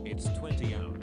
It's 20 hours.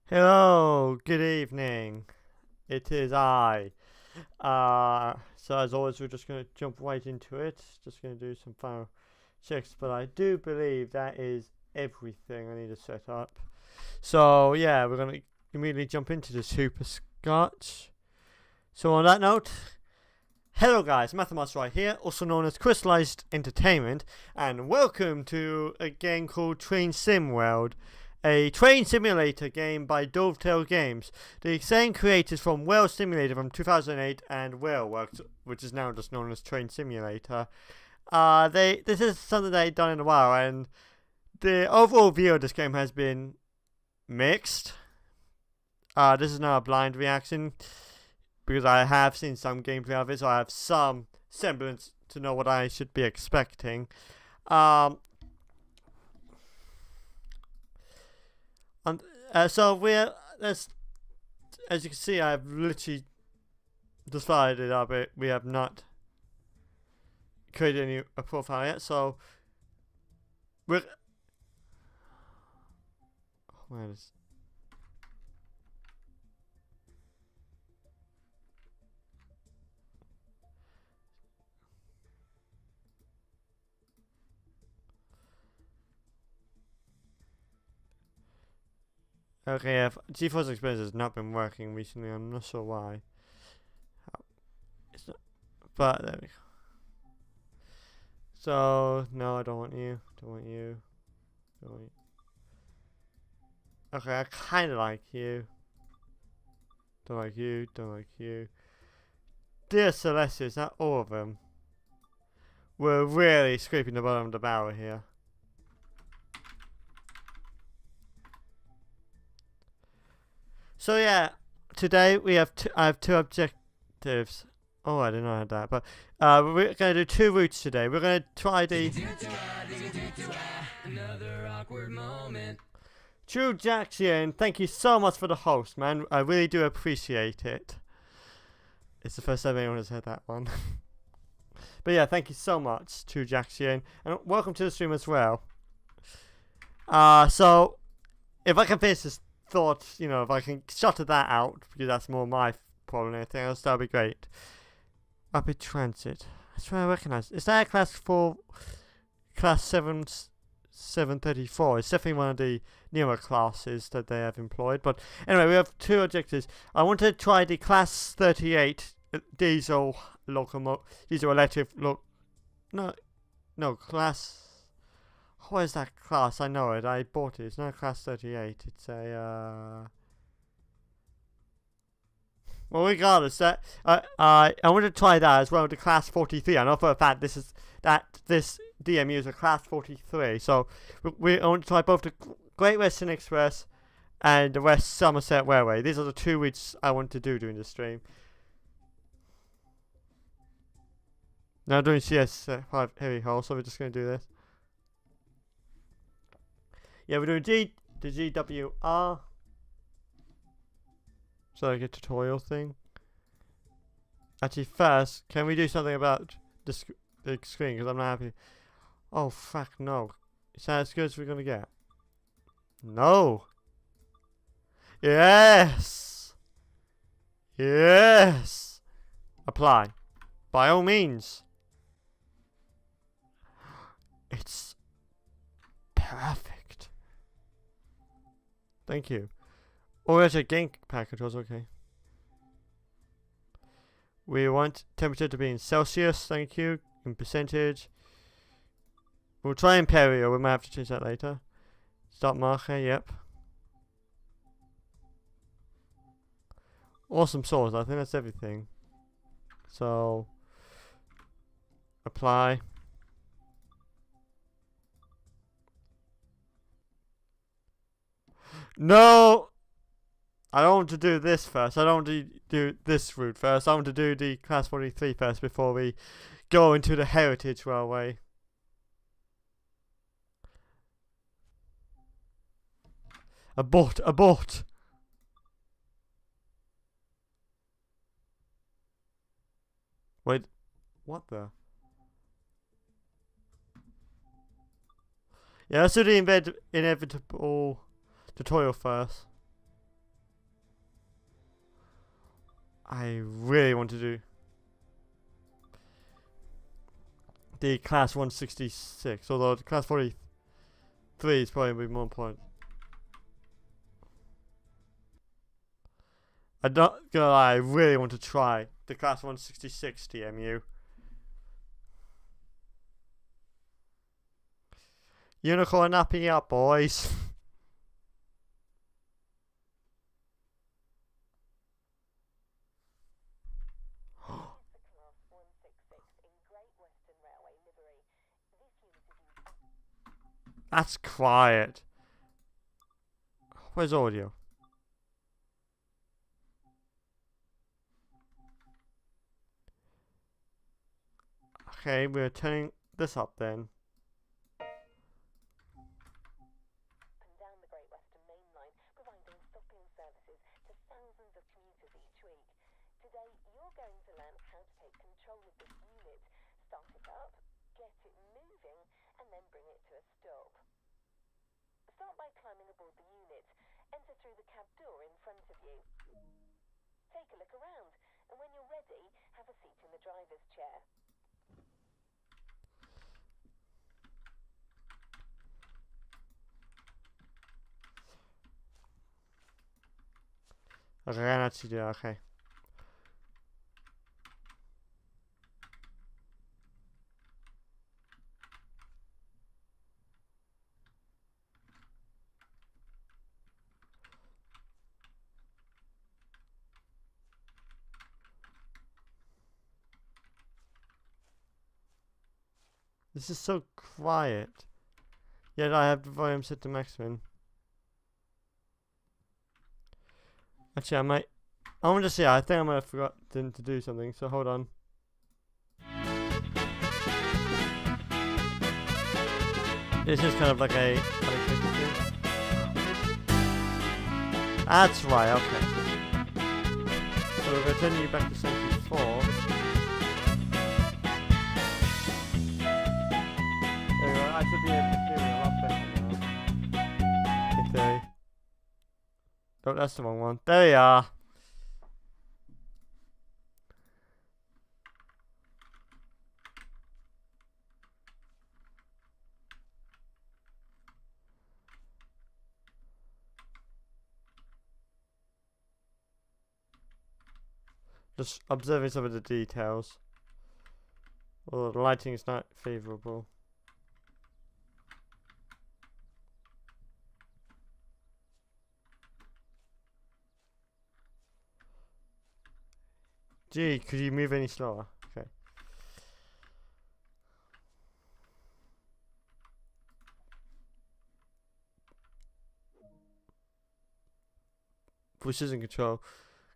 Hello, good evening. It is I. So as always, we're just going to jump right into it. Just going to do some final checks, but I do believe that is everything I need to set up. So yeah, we're going to immediately jump into the Super Scotch. So on that note, hello guys, Musselwhite here, also known as Crystallized Entertainment, and welcome to a game called Train Sim World, a train simulator game by Dovetail Games, the same creators from Whale Simulator from 2008 and Whale Works, which is now just known as Train Simulator. This is something they've done in a while, and the overall view of this game has been mixed. This is now a blind reaction because I have seen some gameplay of it, so I have some semblance to know what I should be expecting. So we're as you can see, I've literally decided of it. We have not created a profile yet, so we're. Where is? Okay, GeForce Experience has not been working recently. I'm not sure why. It's not, but there we go. So no, I don't want you. Don't want you. Don't want you. Okay, I kind of like you. Don't like you. Don't like you. Dear Celeste, is that all of them? We're really scraping the bottom of the barrel here. So yeah, today I have two objectives. Oh, I didn't know I had that, but we're going to do two routes today. We're going to try the another awkward moment. True Jackson, thank you so much for the host, man. I really do appreciate it. It's the first time anyone has heard that one. But yeah, thank you so much, True Jackson, and welcome to the stream as well. So if I can finish this thought, if I can shut that out, because that's more my problem than anything else, that'll be great. Rapid Transit. That's what I recognise. Is that a class 4, class 734? It's definitely one of the newer classes that they have employed. But anyway, we have two objectives. I want to try the class 38 diesel electric class. What is that class? I know it. I bought it. It's not a class 38. It's a well, regardless, I want to try that as well. The class 43. I know for a fact this DMU is a class 43. So I want to try both the Great Western Express and the West Somerset Railway. These are the two routes I want to do during the stream. Now I'm doing CS5 heavy haul, so we're just going to do this. Yeah, we're doing the GWR. So like a tutorial thing. Actually, first, can we do something about the screen? Because I'm not happy. Oh, fuck, no. Is that as good as we're going to get? No. Yes. Yes. Apply. By all means. It's perfect. Thank you. Oh, there's a game package, was okay. We want temperature to be in Celsius, thank you. In percentage. We'll try Imperial, we might have to change that later. Start marker, yep. Awesome source, I think that's everything. So apply. No! I don't want to do this first. I don't want to do this route first. I want to do the class 43 first before we go into the Heritage Railway. Abort! Abort! Wait. What the? Yeah, let's do the inevitable tutorial first. I really want to do the class 166, although the class 43 is probably more important. I'm not gonna lie, I really want to try the class 166 TMU. Unicorn napping up, boys. That's quiet. Where's audio? Okay, we're turning this up then. Down the Great Western Main Line, providing stopping services to thousands of commuters each week. Today, you're going to learn how to take control of this unit, start it up, get it moving, and then bring it to a stop. Start by climbing aboard the unit. Enter through the cab door in front of you. Take a look around, and when you're ready, have a seat in the driver's chair. Okay, I can actually do that, okay. This is so quiet. Yet I have the volume set to maximum. Actually, I want to see. I think I might have forgotten to do something, so hold on. This is kind of like a thing. That's right, okay. So we're going to turn you back to 74. There we go. I should be able to hear it a lot better now. If they... Oh, that's the wrong one. There we are. Just observing some of the details. Well, the lighting is not favourable. Gee, could you move any slower? Okay. Pushes and control.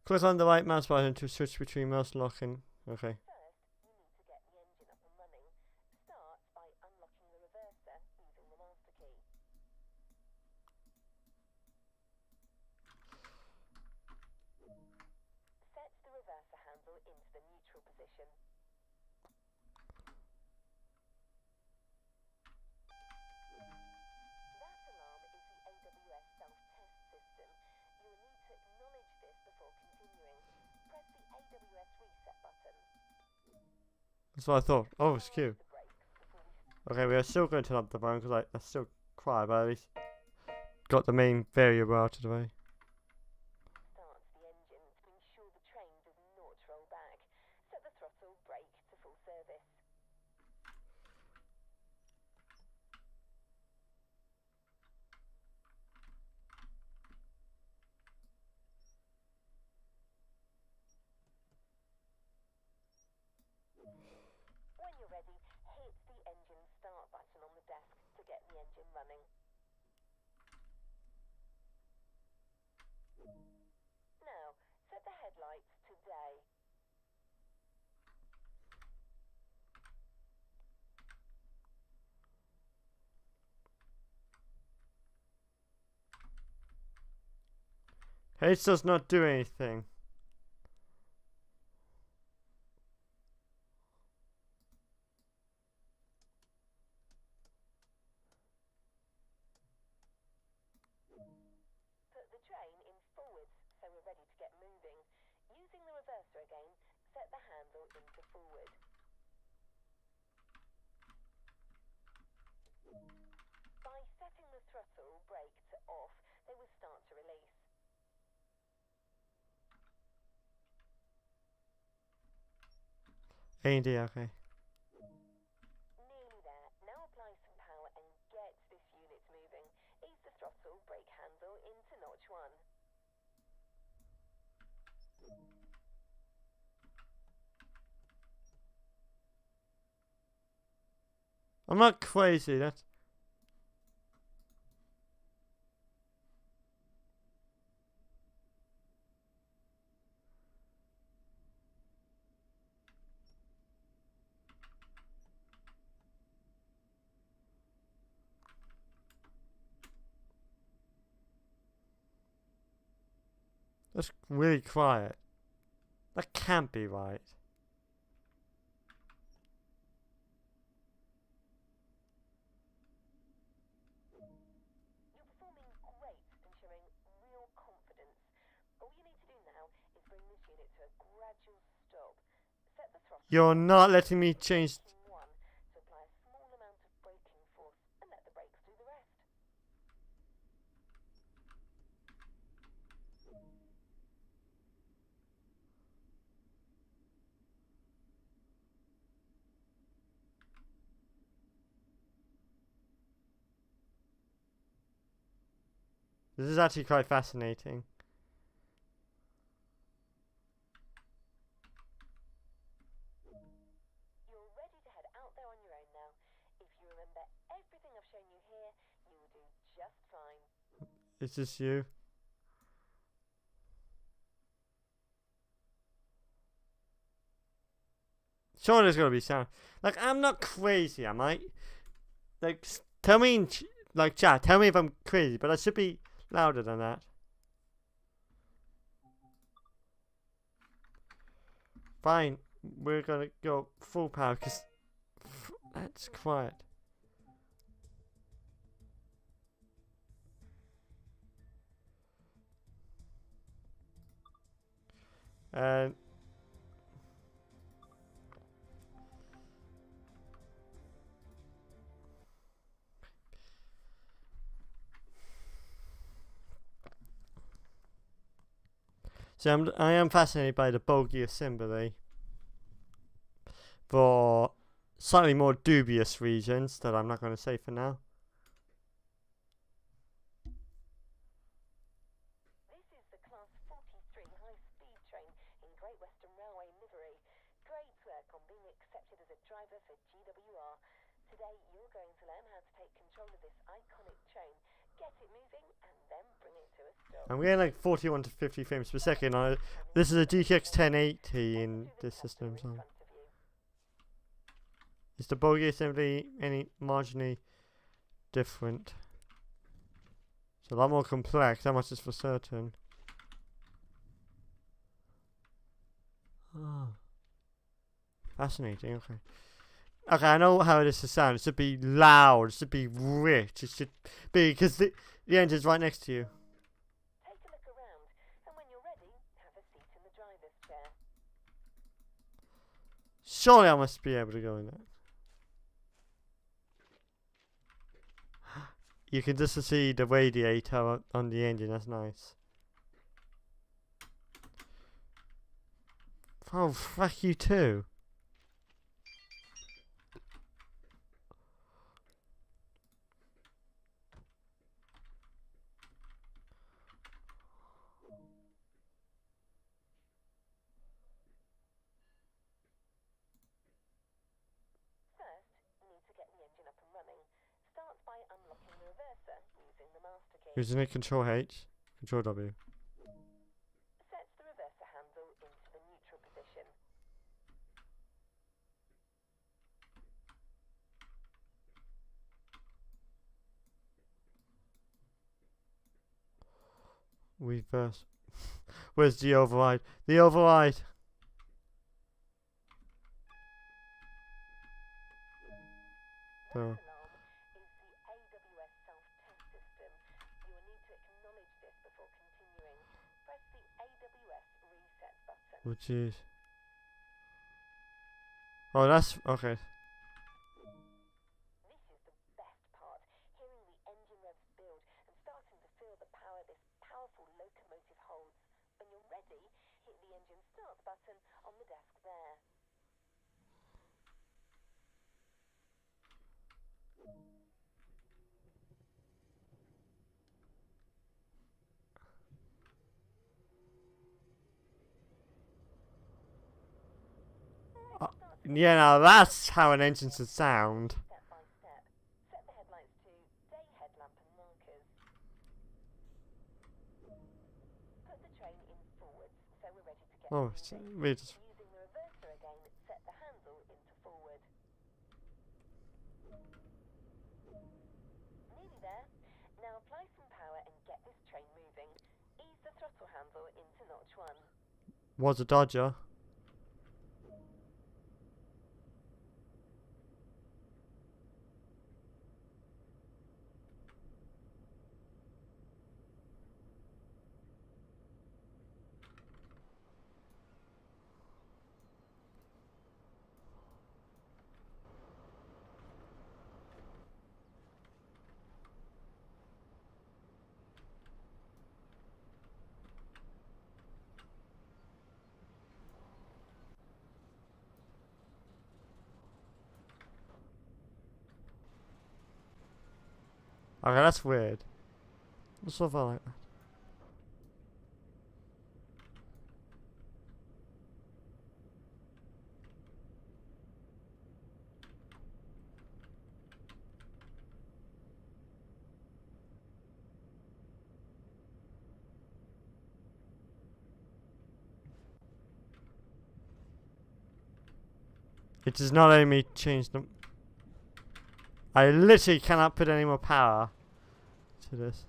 Click on the right mouse button to switch between mouse lock and... Okay. First, you need to get the engine up and running. Start by unlocking the reverser using the master key. Set the reverser handle into the neutral position. That alarm is the AWS self-test system. You will need to acknowledge this before continuing. Press the AWS reset button. That's what I thought. Oh, it's cute. Okay, we are still going to turn up the volume because I still cry, but at least got the main variable out of the way. Start the engine to ensure the train does not roll back. Set the throttle brake to full service. When you're ready, hit the engine start button on the desk to get the engine running. Now, set the headlights to day. H does not do anything. Put the train in forwards so we're ready to get moving. Using the reverser set the handle into forward. By setting the throttle brake to off, they will start to release. A&D, okay. Nearly there. Now apply some power and get this unit moving. Ease the throttle brake handle into notch 1. I'm not crazy, that's... That's really quiet. That can't be right. You're performing great and showing real confidence. All you need to do now is bring this unit to a gradual stop. Set the throttle. You're not letting me change... One to apply a small amount of braking force and let the brakes do the rest. This is actually quite fascinating. You're ready to head out there on your own now. If you remember everything I've shown you here, you will do just fine. Is this you? Sure, there's gotta be sound. Like, I'm not crazy, am I? Like, tell me in like, chat, tell me if I'm crazy, but I should be louder than that. Fine, we're gonna go full power, because that's quiet. And so I am fascinated by the bogey assembly for slightly more dubious reasons that I'm not going to say for now. This is the Class 43 high-speed train in Great Western Railway livery. Great work on being accepted as a driver for GWR. Today you're going to learn how to take control of this iconic train, get it moving, and then bring it to a stop. I'm getting like 41 to 50 frames per second. This is a GTX 1080 in this system. So. Is the bogey assembly any marginally different? It's a lot more complex, that much is for certain. Oh. Fascinating, okay. Okay, I know how this should sound. It should be loud, it should be rich, it should be, because the engine's right next to you. Take a look around, and when you're ready, have a seat in the driver's chair. Surely I must be able to go in there. You can just see the radiator on the engine, that's nice. Oh, fuck you too. First, you need to get the engine up and running. Start by unlocking the reverser using the master key. Isn't it Control H? Control W. Set the reverser handle into the neutral position. Reverse. Where's the override? The override! That Oh. alarm is the AWS self-test system. You will need to acknowledge this before continuing. Press the AWS reset button. Oh jeez. Oh, that's okay. This is the best part, hearing the engine revs build and starting to feel the power this powerful locomotive holds. When you're ready, hit the engine start button on the desk there. Yeah, now that's how an engine should sound. Step by step. Set the headlights to day headlamp and markers. Put the train in forwards so we're ready to get Oh, moving. we just. Using the reverser again, set the handle into forward. Nearly there. Now apply some power and get this train moving. Ease the throttle handle into notch 1. Was a dodger. Okay, that's weird. What's so far like that? It does not let me change them. I literally cannot put any more power to this.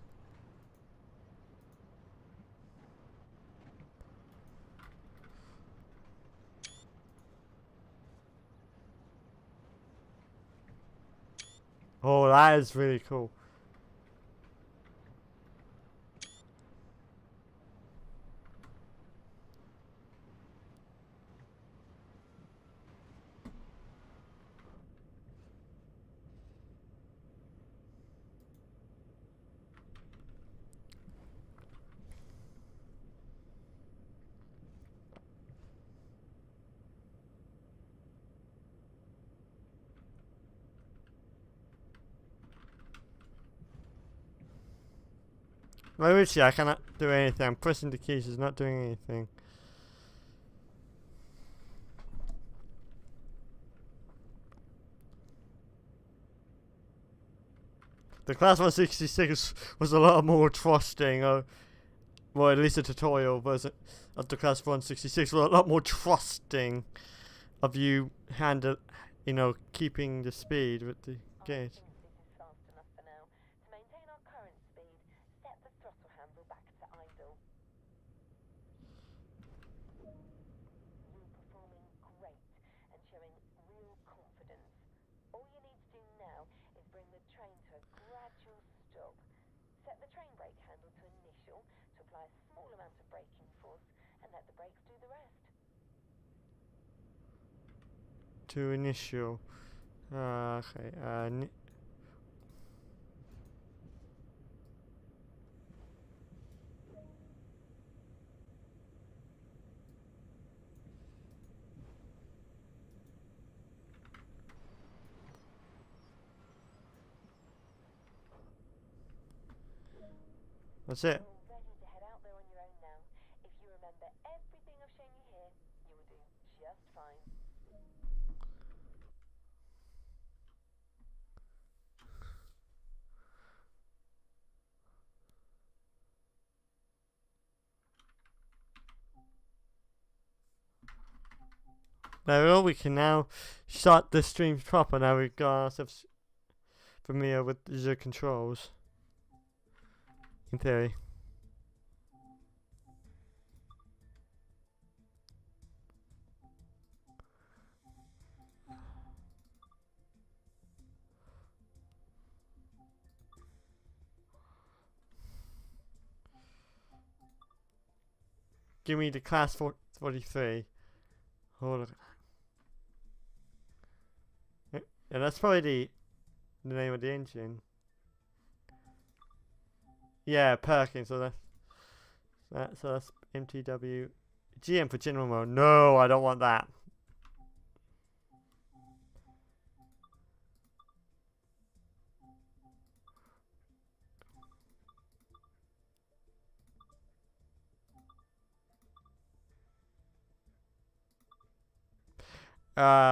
Oh, that is really cool. Well, literally, I cannot do anything. I'm pressing the keys, it's not doing anything. The Class 166 was a lot more trusting, well, at least the tutorial version of the Class 166 was a lot more trusting of you keeping the speed with the gauge. This is fast enough for now. To maintain our current speed, set the throttle handle back to idle. You're performing great and showing real confidence. All you need to do now is bring the train to a gradual stop. Set the train brake handle to initial to apply a small amount of braking force and let the brakes do the rest. To initial. Okay. That's it. You're ready to head out there on your own now. If you remember everything I've shown you here, you will do just fine. There we go. We can now start the stream proper. Now we've got ourselves familiar with the controls. In theory. Give me the Class 43. Oh, look. Yeah, that's probably the name of the engine. Yeah, Perkins. So that's MTW. GM for general mode. No, I don't want that.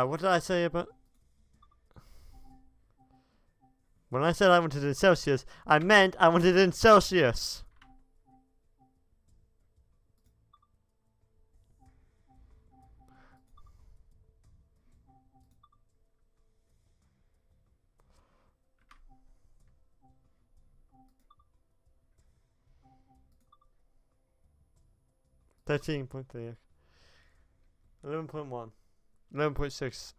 What did I say about? When I said I wanted it in Celsius, I meant I wanted it in Celsius. $13.3. 11.1. 11.6.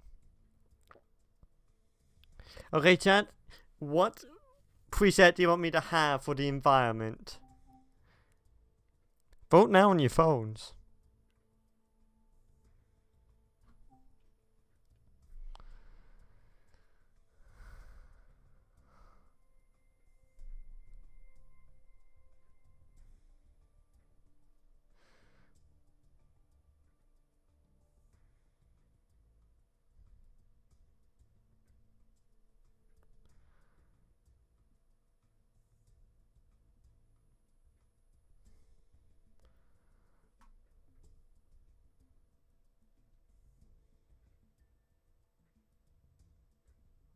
Okay, chat. What preset do you want me to have for the environment? Vote now on your phones.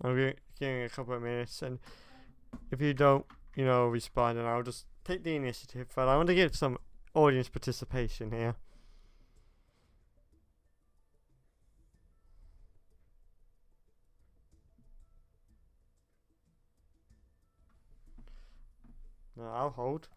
I'll be giving a couple of minutes, and if you don't, respond, then I'll just take the initiative. But I want to get some audience participation here. No, I'll hold.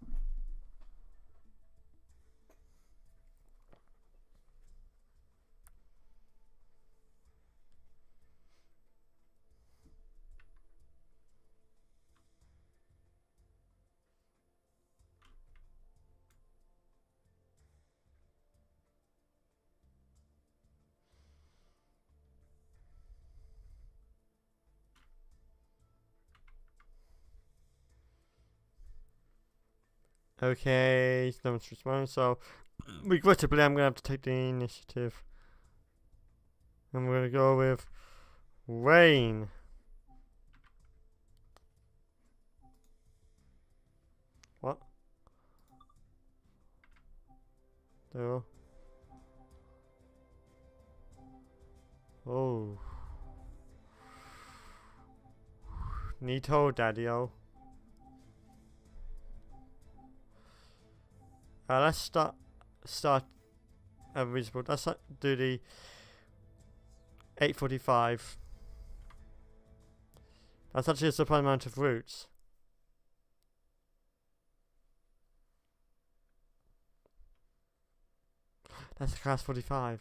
Okay, no one's responding, so regrettably I'm going to have to take the initiative. I'm going to go with rain. What? There. Oh. Neato, daddy-o. Let's start visible. Let's do the 845. That's actually a surprising amount of routes. That's class 45.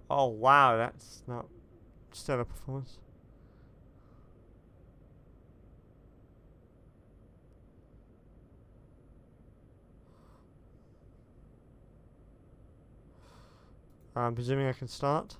Oh wow, that's not stellar performance. I'm presuming I can start.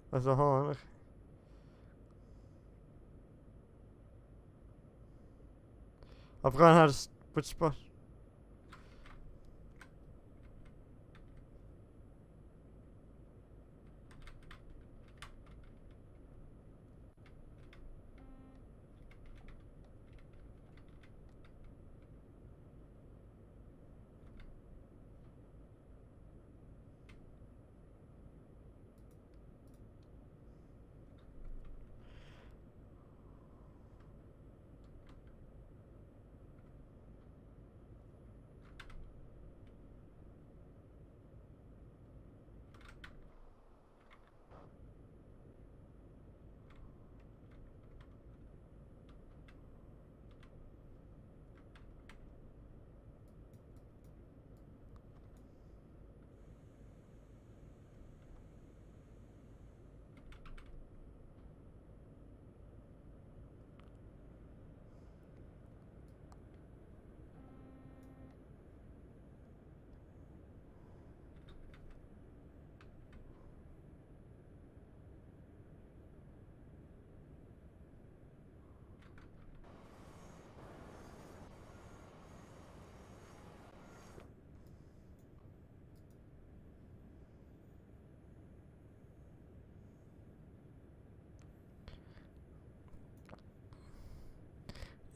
There's a horn. Look. I've forgotten how to which spot.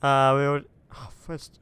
We would first.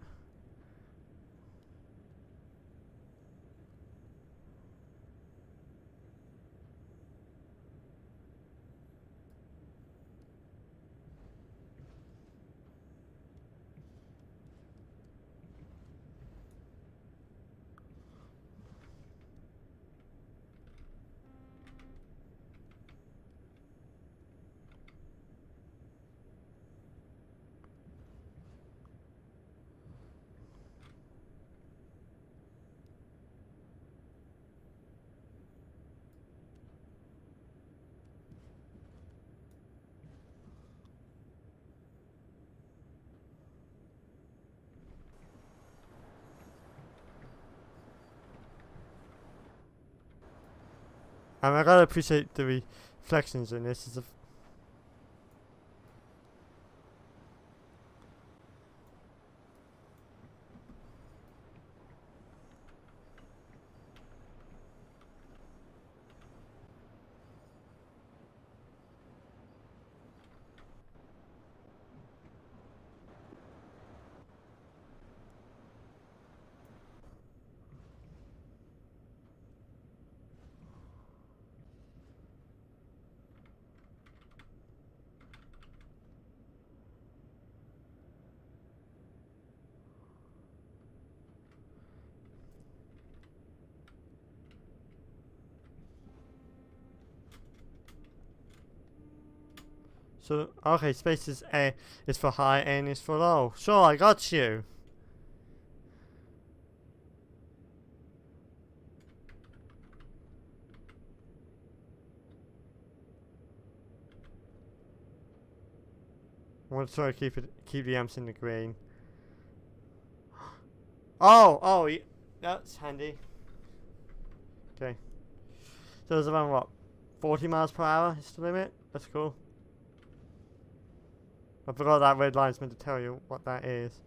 I gotta appreciate the reflections in this. Is a so okay. Space is A is for high, N is for low. Sure, I got you. I want to try to keep the amps in the green. Oh, that's handy. Okay. So there's around what, 40 miles per hour is the limit? That's cool. I forgot that red line's meant to tell you what that is.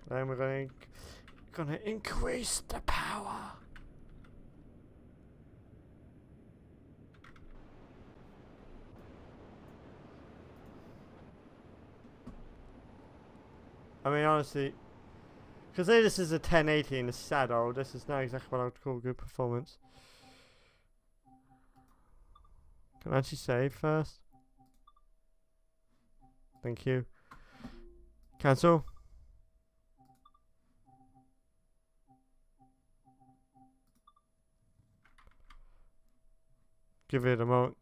Then we're gonna increase the power. I mean, honestly, because this is a 1080 in the shadow, this is not exactly what I would call good performance. Can I actually save first? Thank you. Cancel. Give it a moment.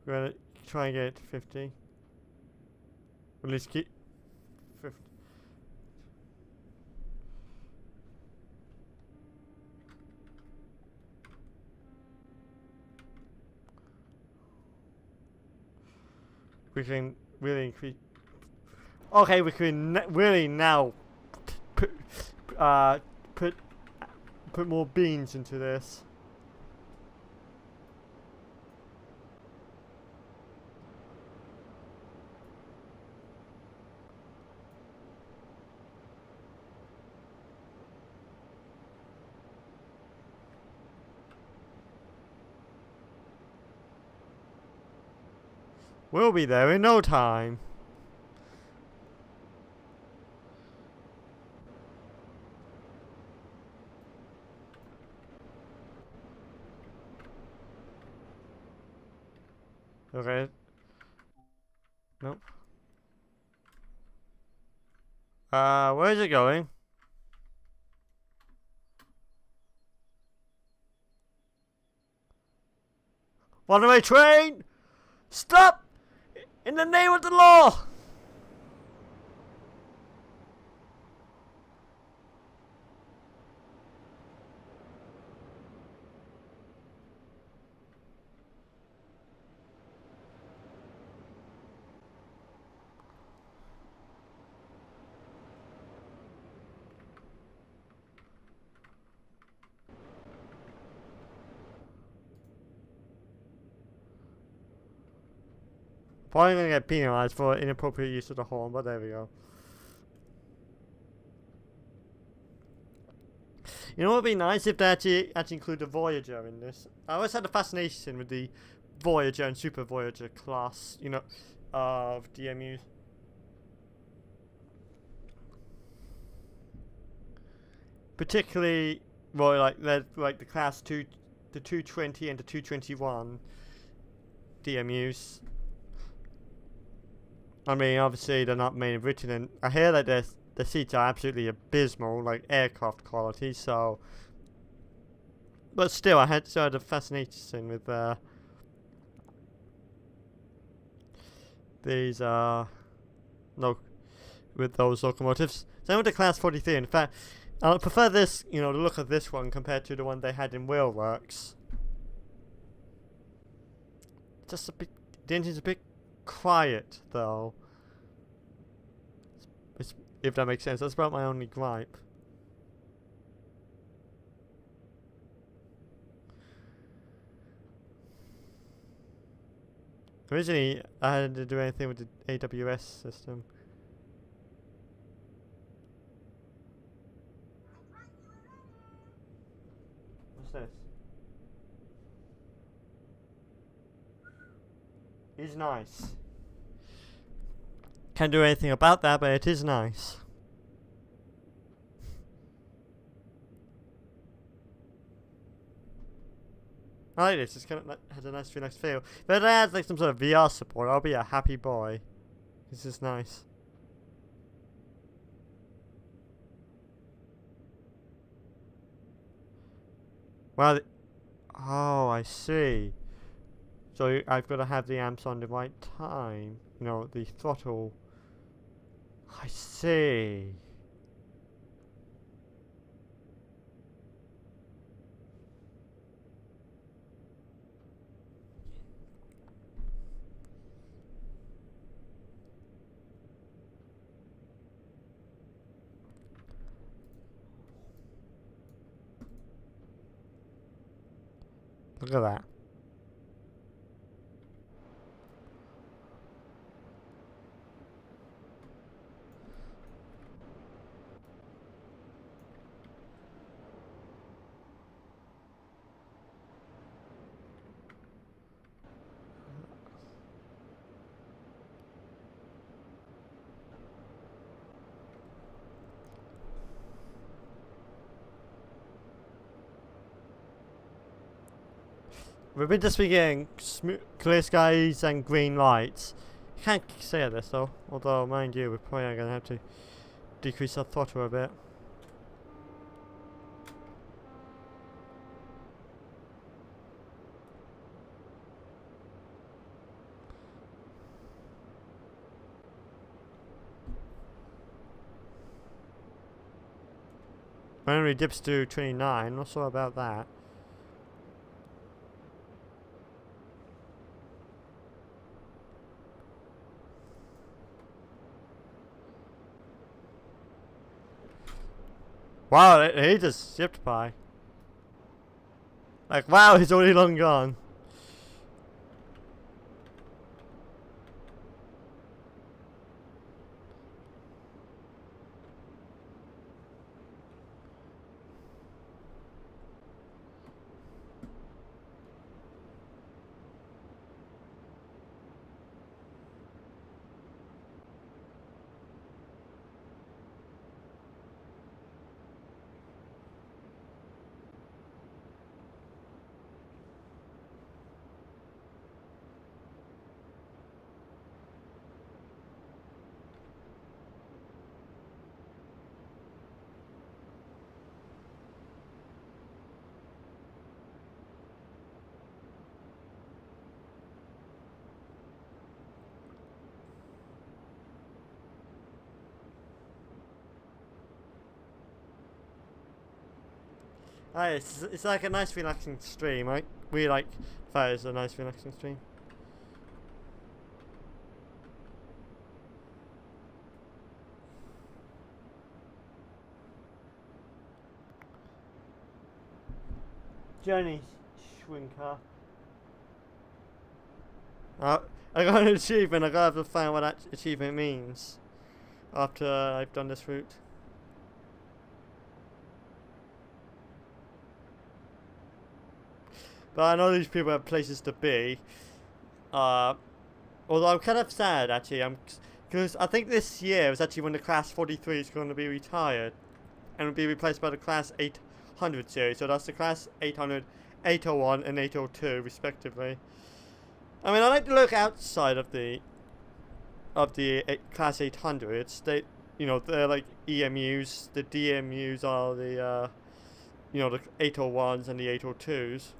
We're gonna try and get it to 50. At least keep 50. We can really increase. Okay, we can really now put put more beans into this. We'll be there in no time. Okay. Nope. Where is it going? Runaway train! Stop! In the name of the law! Probably gonna get penalised for inappropriate use of the horn, but there we go. You know what would be nice if they actually include the Voyager in this? I always had a fascination with the Voyager and Super Voyager class, you know, of DMUs. Particularly, well, like the class 2, the 220 and the 221 DMUs. I mean, obviously they're not made in Britain, and I hear that the seats are absolutely abysmal, like aircraft quality. So, but still, I had a fascination with these no, with those locomotives. Same with the Class 43. In fact, I prefer this, you know, the look of this one compared to the one they had in Wheelworks. Just a bit, the engine's a bit quiet though. If that makes sense, that's about my only gripe. Originally, I hadn't to do anything with the AWS system. What's this? It's nice. Can't do anything about that, but it is nice. I like this. It's kind of has a nice, relaxed feel. But if it adds like some sort of VR support, I'll be a happy boy. This is nice. Well, oh, I see. So I've got to have the amps on the right time. You know, the throttle. I see. Look at that. We've been just been getting clear skies and green lights. You can't say this though, although mind you, we're probably going to have to decrease our throttle a bit. When it only dips to 29, not sure about that. Wow, he just zipped by. Like, wow, he's already long gone. It's like a nice relaxing stream. We like that is a nice relaxing stream. Journey Shrinker. I got an achievement. I gotta have to find what that achievement means after I've done this route. But I know these people have places to be. Although I'm kind of sad actually. Because I think this year is actually when the Class 43 is going to be retired and will be replaced by the Class 800 series. So that's the Class 800, 801, and 802 respectively. I mean, I like to look outside of the Class 800s. They're like EMUs. The DMUs are the the 801s and the 802s.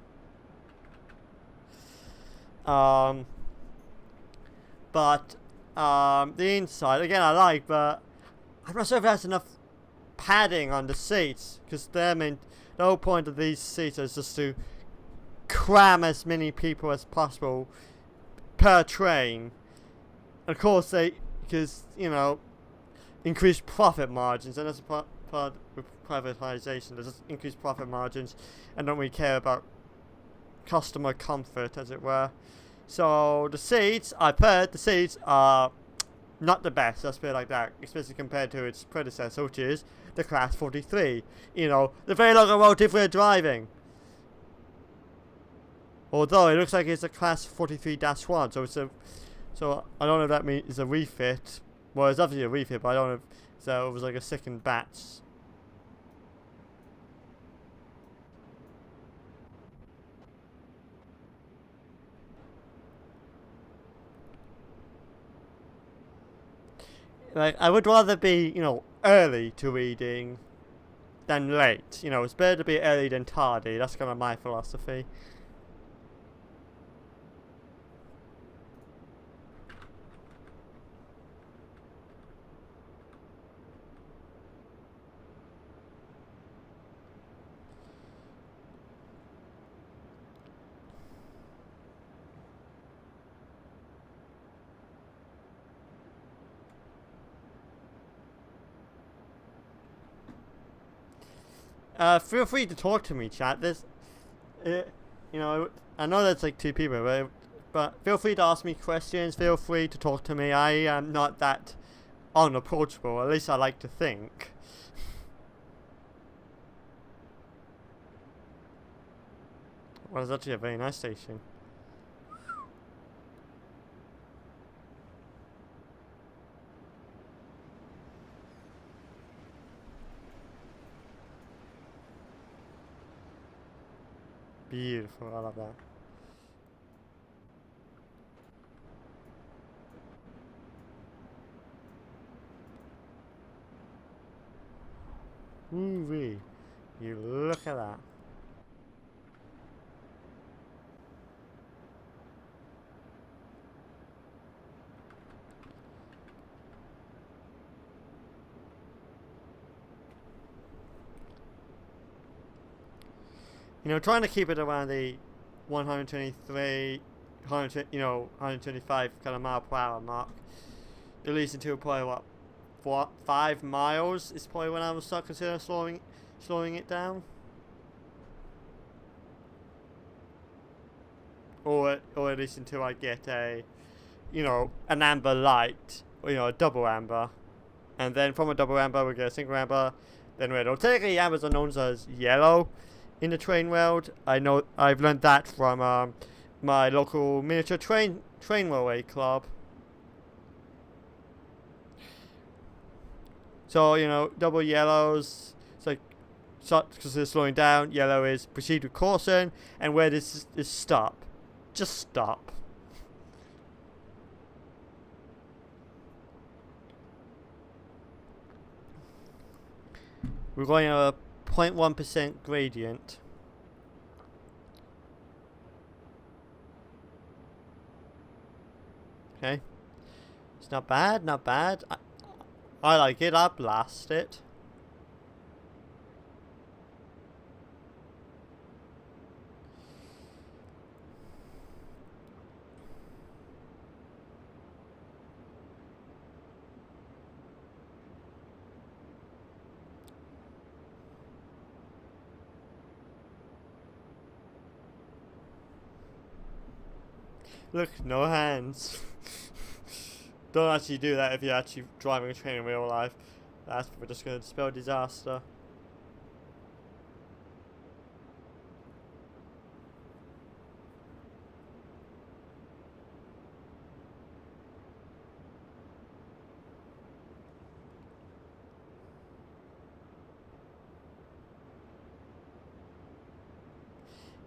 But the inside again I like, but I'm not sure if there's enough padding on the seats, because the whole point of these seats is just to cram as many people as possible per train. Of course, because increased profit margins, and that's a part with privatization. There's just increased profit margins, and don't really care about customer comfort, as it were. So the seats, I've heard the seats are not the best, let's put it like that, especially compared to its predecessor, which is the Class 43. The very locomotive we're driving. Although it looks like it's a Class 43-1, so I don't know if that means it's a refit. Well, it's obviously a refit, but I don't know if it was like a second batch. Like, I would rather be, early to reading than late. It's better to be early than tardy. That's kind of my philosophy. Feel free to talk to me, chat. I know there's like 2 people, but feel free to ask me questions. Feel free to talk to me. I am not that unapproachable. At least I like to think. Well, it's actually a very nice station. Beautiful, I love that. Ooh-wee. You look at that. Trying to keep it around the 123, 125 kind of mile per hour mark. At least until probably 5 miles is probably when I would start considering slowing it down. Or at least until I get an amber light, or a double amber, and then from a double amber we get a single amber, then red. Or technically ambers are known as yellow in the train world. I know I've learned that from my local miniature train railway club. So double yellows, it's like because they're slowing down. Yellow is proceed with caution, and red is stop. Just stop. We're going at a 0.1% gradient. Okay. It's not bad, not bad. I like it, I'll blast it. Look, no hands. Don't actually do that if you're actually driving a train in real life. That's just going to spell disaster.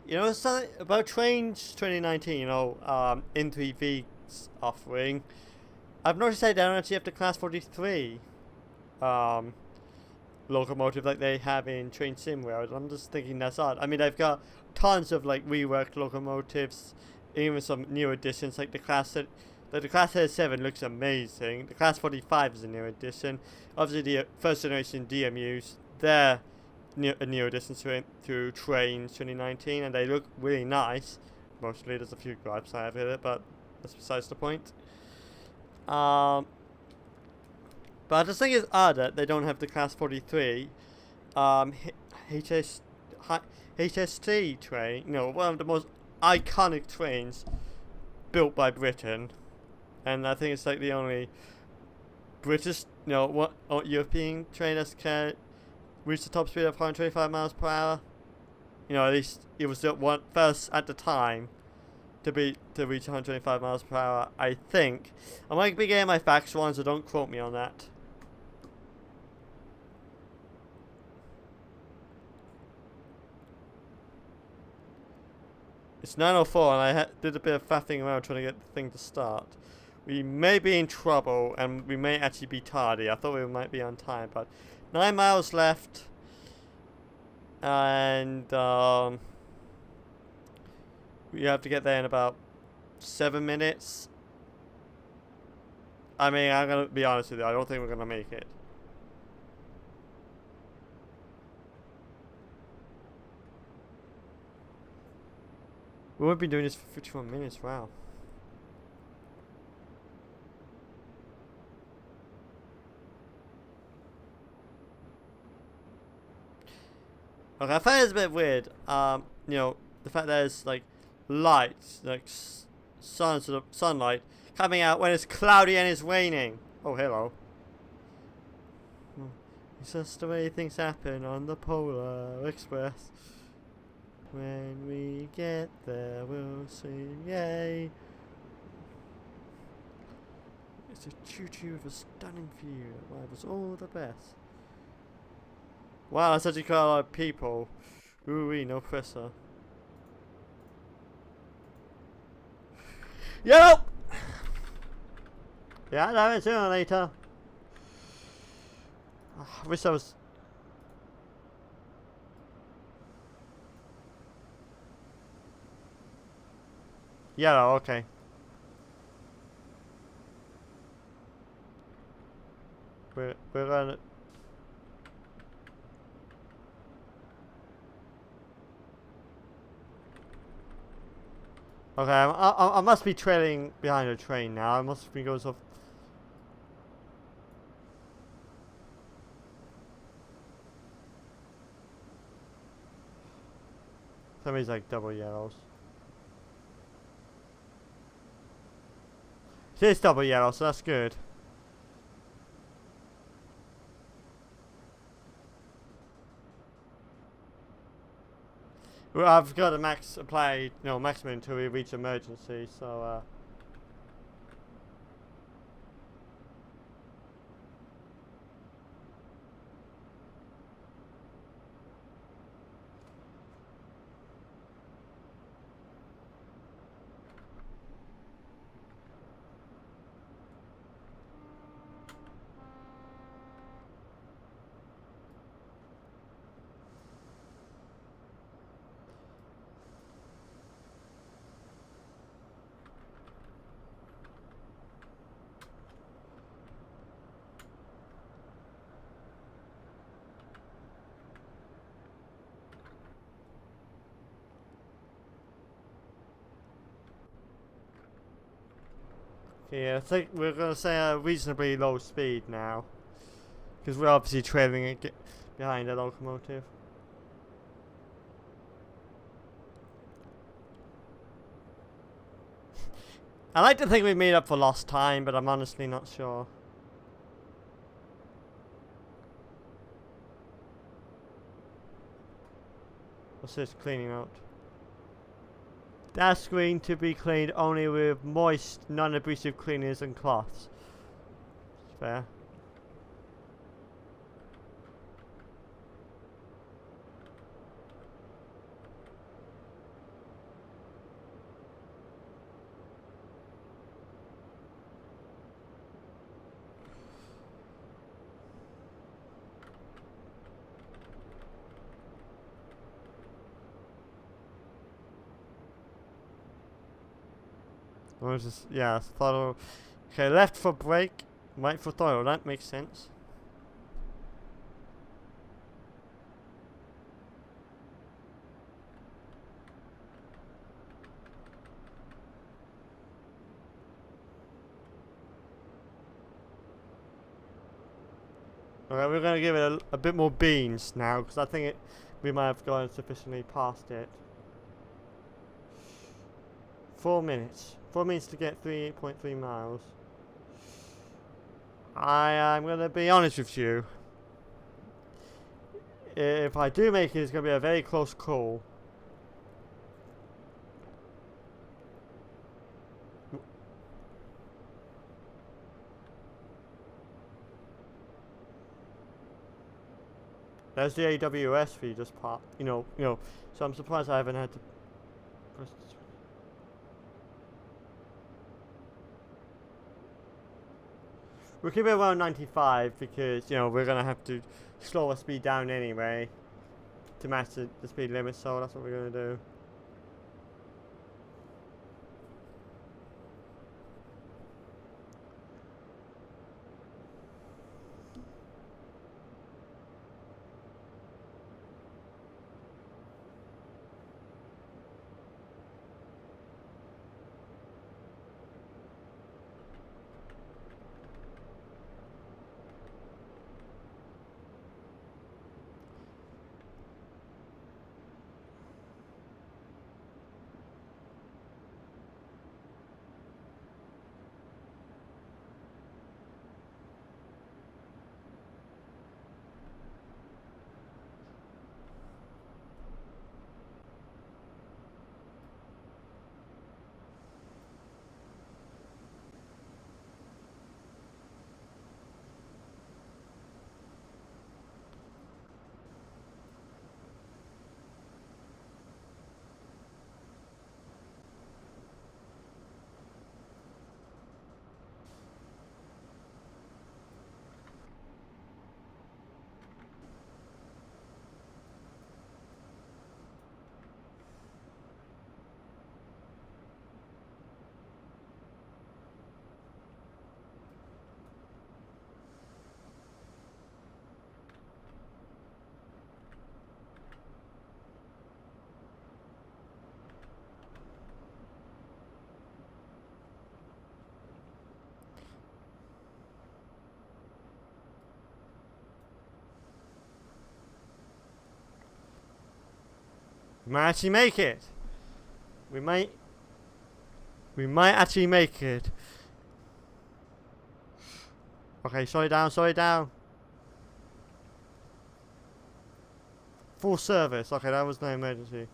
You know something about Trains 2019, N3V's offering? I've noticed they don't actually have the Class 43 locomotive like they have in Train Sim Rails. I'm just thinking that's odd. I mean, they've got tons of like reworked locomotives, even some new additions like the Class 37 looks amazing. The Class 45 is a new addition. Obviously, the first generation DMUs, they're a new addition to Trains 2019, and they look really nice. Mostly, there's a few gripes I have with it, but that's besides the point. But I just think it's odd that they don't have the Class 43 HST train. You know, one of the most iconic trains built by Britain, and I think it's like the only British, European train that's can reach the top speed of 125 miles per hour. You know, at least it was the one first at the time to reach 125 miles per hour. I think I might be getting my facts wrong, so don't quote me on that. It's 9:04, and I did a bit of faffing around trying to get the thing to start. We may be in trouble, and we may actually be tardy. I thought we might be on time, but 9 miles left, and we have to get there in about 7 minutes. I mean, I'm gonna be honest with you, I don't think we're gonna make it. We've been doing this for 51 minutes, wow. Okay, I find it's a bit weird. The fact there's like lights, like sunlight coming out when it's cloudy and it's raining. Oh, hello. It's just the way things happen on the Polar Express. When we get there, we'll sing yay. It's a choo-choo with a stunning view that rivals all the best. Wow, that's actually quite a lot of people. Ooh-wee, no pressure. Yep! Yeah, that was sooner or later. I wish I was... Yellow, okay. We're gonna... Okay, I must be trailing behind a train now. I must be going so... Somebody's like double yellows. It is double yellow, so that's good. Well, I've got a maximum until we reach emergency, so yeah, I think we're gonna say a reasonably low speed now, because we're obviously trailing it behind the locomotive. I like to think we made up for lost time, but I'm honestly not sure. What's this cleaning out? That screen to be cleaned only with moist, non-abrasive cleaners and cloths. Fair. What is this? Yeah, throttle. Okay, left for brake, right for throttle. That makes sense. Alright, we're gonna give it a bit more beans now, because I think we might have gone sufficiently past it. 4 minutes. 4 minutes to get 3.3 miles. I'm gonna be honest with you. If I do make it, it's gonna be a very close call. There's the AWS fee just popped, you know. So I'm surprised I haven't had to press the switch. We'll keep it around 95 because, we're gonna have to slow our speed down anyway to match the speed limit, so that's what we're gonna do. We might actually make it. We might actually make it. Okay, slow it down. Full service. Okay, that was no emergency.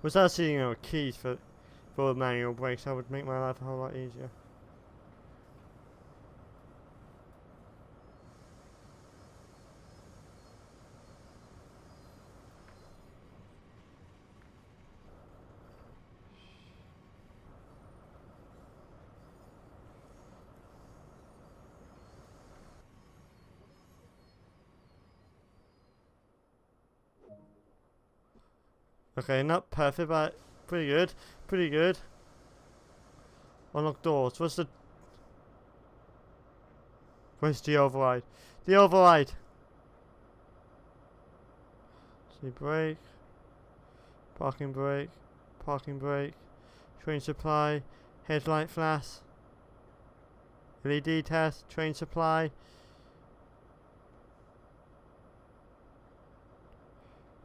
Was actually, you know, keys for manual brakes. That would make my life a whole lot easier. Okay, not perfect, but pretty good. Pretty good. Unlock doors. Where's the override? The override! See, brake. Parking brake. Parking brake. Train supply. Headlight flash. LED test. Train supply.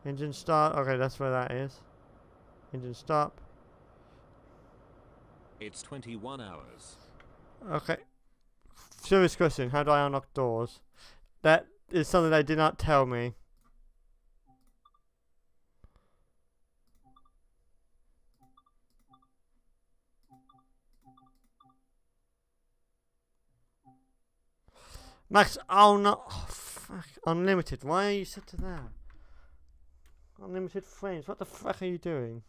Engine start. Okay, that's where that is. Engine stop. It's 21 hours. Okay. Serious question. How do I unlock doors? That is something they did not tell me. Max, oh no. Oh, fuck. Unlimited. Why are you set to that? Unlimited frames. What the fuck are you doing?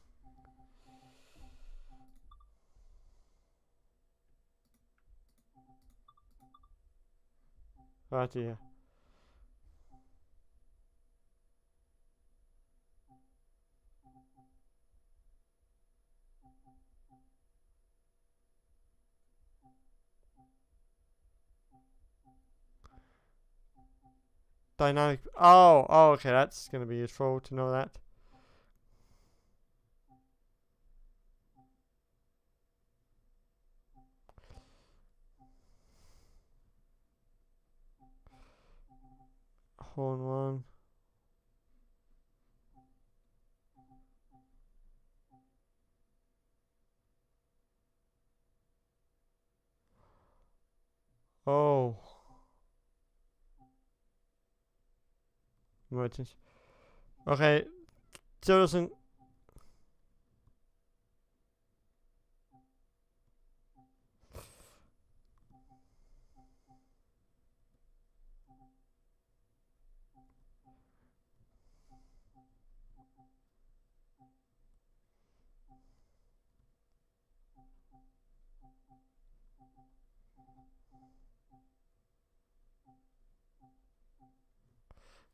Right here. Dynamic. Oh, okay. That's gonna be useful to know that. Horn one. Oh. Emergency. Okay. Still doesn't.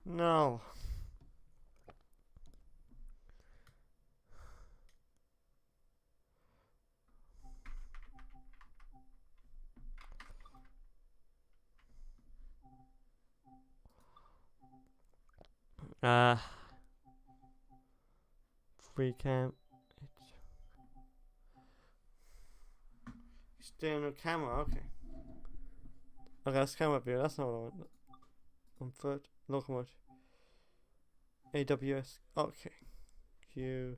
No. Free camp. External camera. Okay. Okay, that's camera view. That's not what I want. Comfort. Locomotive. AWS. Okay. Q.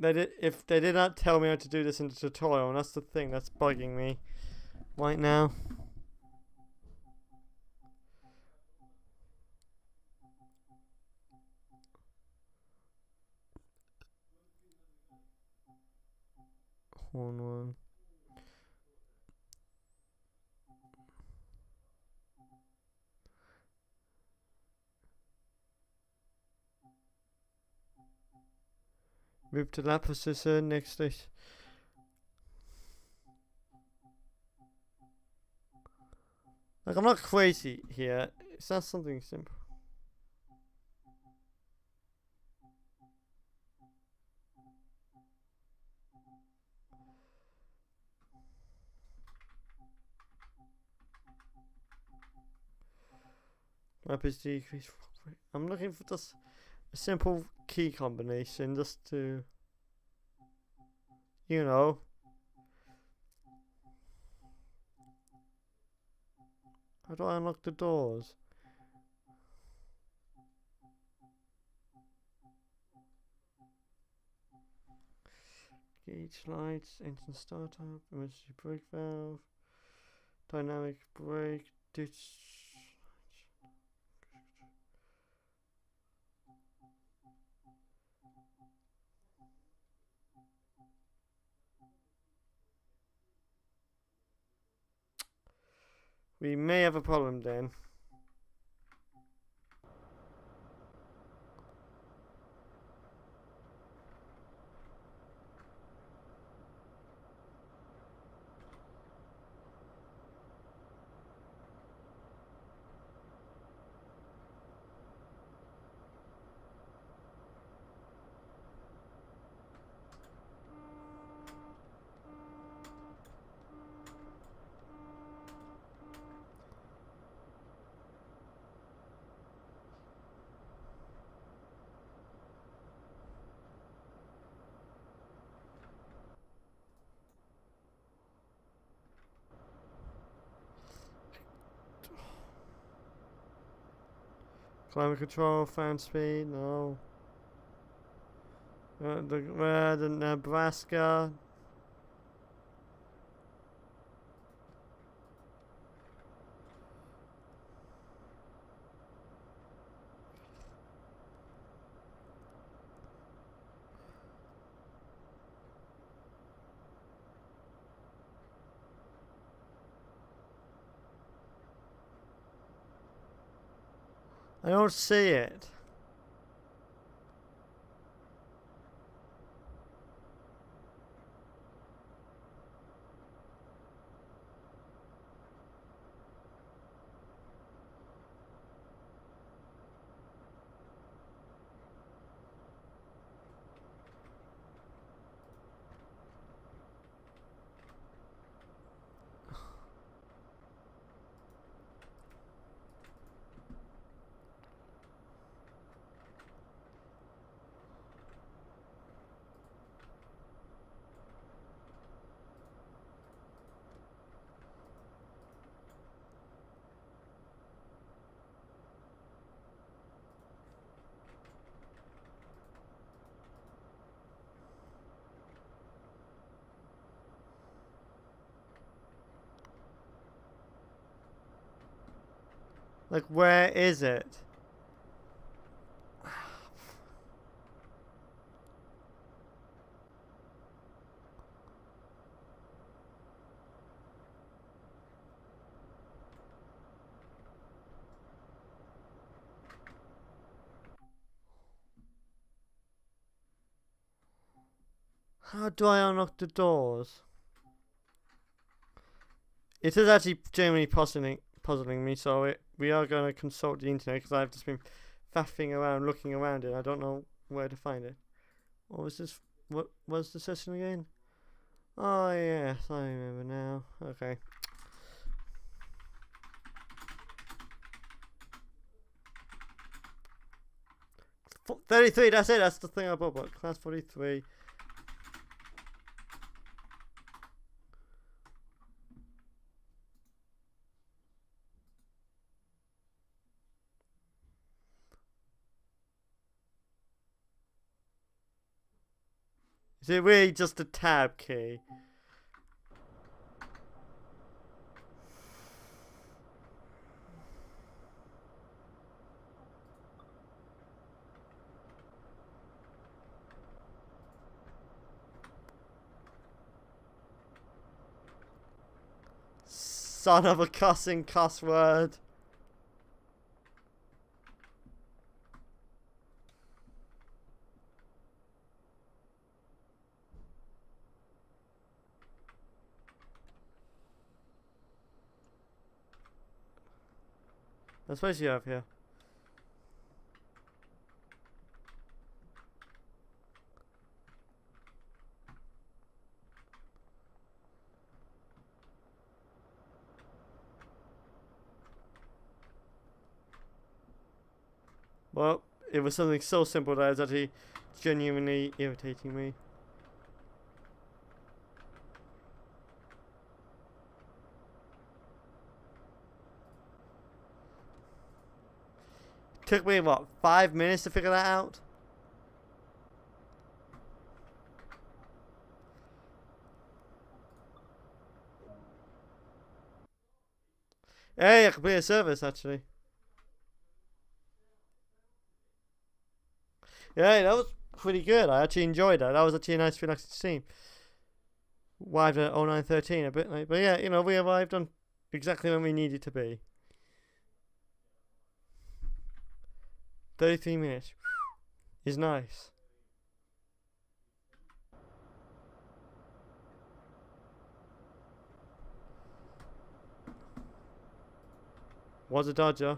If they did not tell me how to do this in the tutorial, and that's the thing that's bugging me right now. Horn one. Move to lap processor next station. Like, I'm not crazy here. It's not something simple. Lap is decreased. I'm looking for just a simple key combination just to, you know. How do I unlock the doors? gauge lights, engine startup, emergency brake valve, dynamic brake, ditch. We may have a problem then. Climate control, fan speed, no. The Nebraska. I don't see it. Like, where is it? How do I unlock the doors? It is actually genuinely puzzling me, so we are going to consult the internet because I've just been faffing around looking around it. I don't know where to find it. What was this? What was the session again? Oh, yes, I remember now. Okay. 33, that's it. That's the thing I bought. Class 43. Is it really just a tab key? Son of a cussing cuss word. That's what you have here. Well, it was something so simple that it's actually genuinely irritating me. Took me, what, 5 minutes to figure that out? Hey, I completed a service actually. Yeah, that was pretty good. I actually enjoyed that. That was actually a nice, relaxing scene. Arrived at 09:13, a bit late, but yeah, you know, we arrived on exactly when we needed to be. 33 minutes is nice. Was a dodger.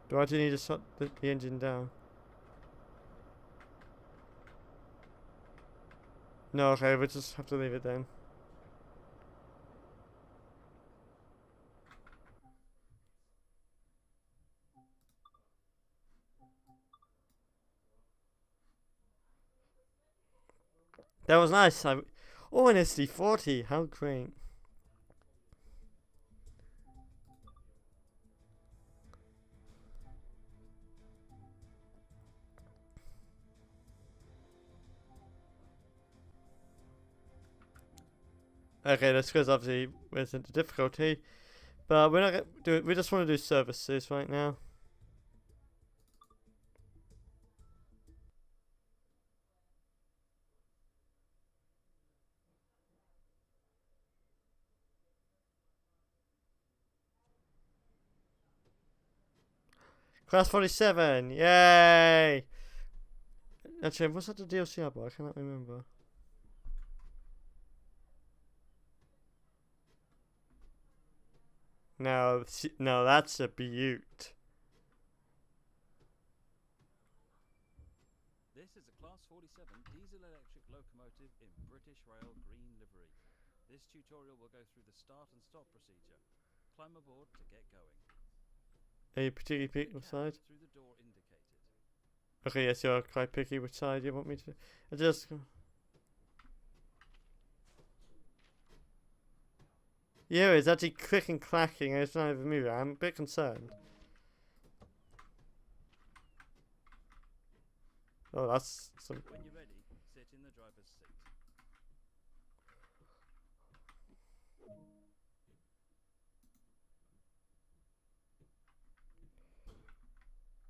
Do I need to shut the engine down? No, okay, we'll just have to leave it then. That was nice. Oh, an SD40. How great. Okay, that's because obviously we're into difficulty. But we're not gonna do it. We just want to do services right now. Class 47. Yay! Actually, what's that the DLC about? I cannot remember. No, no, that's a beaut. This is a Class 47 diesel-electric locomotive in British Rail green livery. This tutorial will go through the start and stop procedure. Climb aboard to get going. Are you particularly picky which side? Through the door indicated. Okay, yes, you're quite picky which side you want me to. I just. Yeah, it's actually click and clacking and it's not even moving. I'm a bit concerned. Oh, that's some. When you're ready, sit in the driver's seat.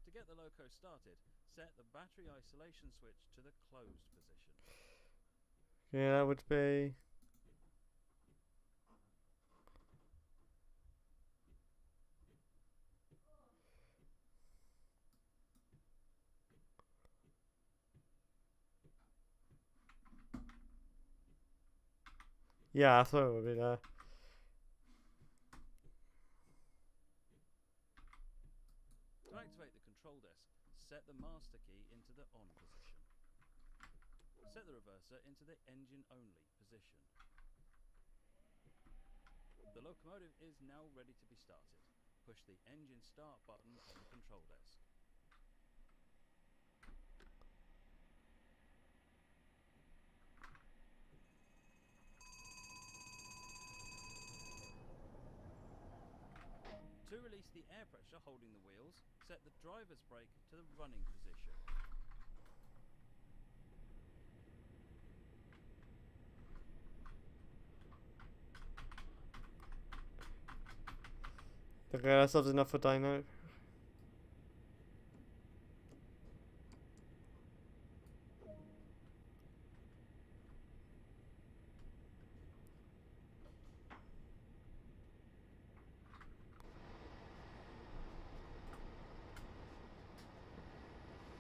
To get the loco started, set the battery isolation switch to the closed position. Yeah, that would be. Yeah, I thought it would be there. To activate the control desk, set the master key into the on position. Set the reverser into the engine only position. The locomotive is now ready to be started. Push the engine start button on the control desk. To release the air pressure holding the wheels, set the driver's brake to the running position. Okay, that's enough for dynamic.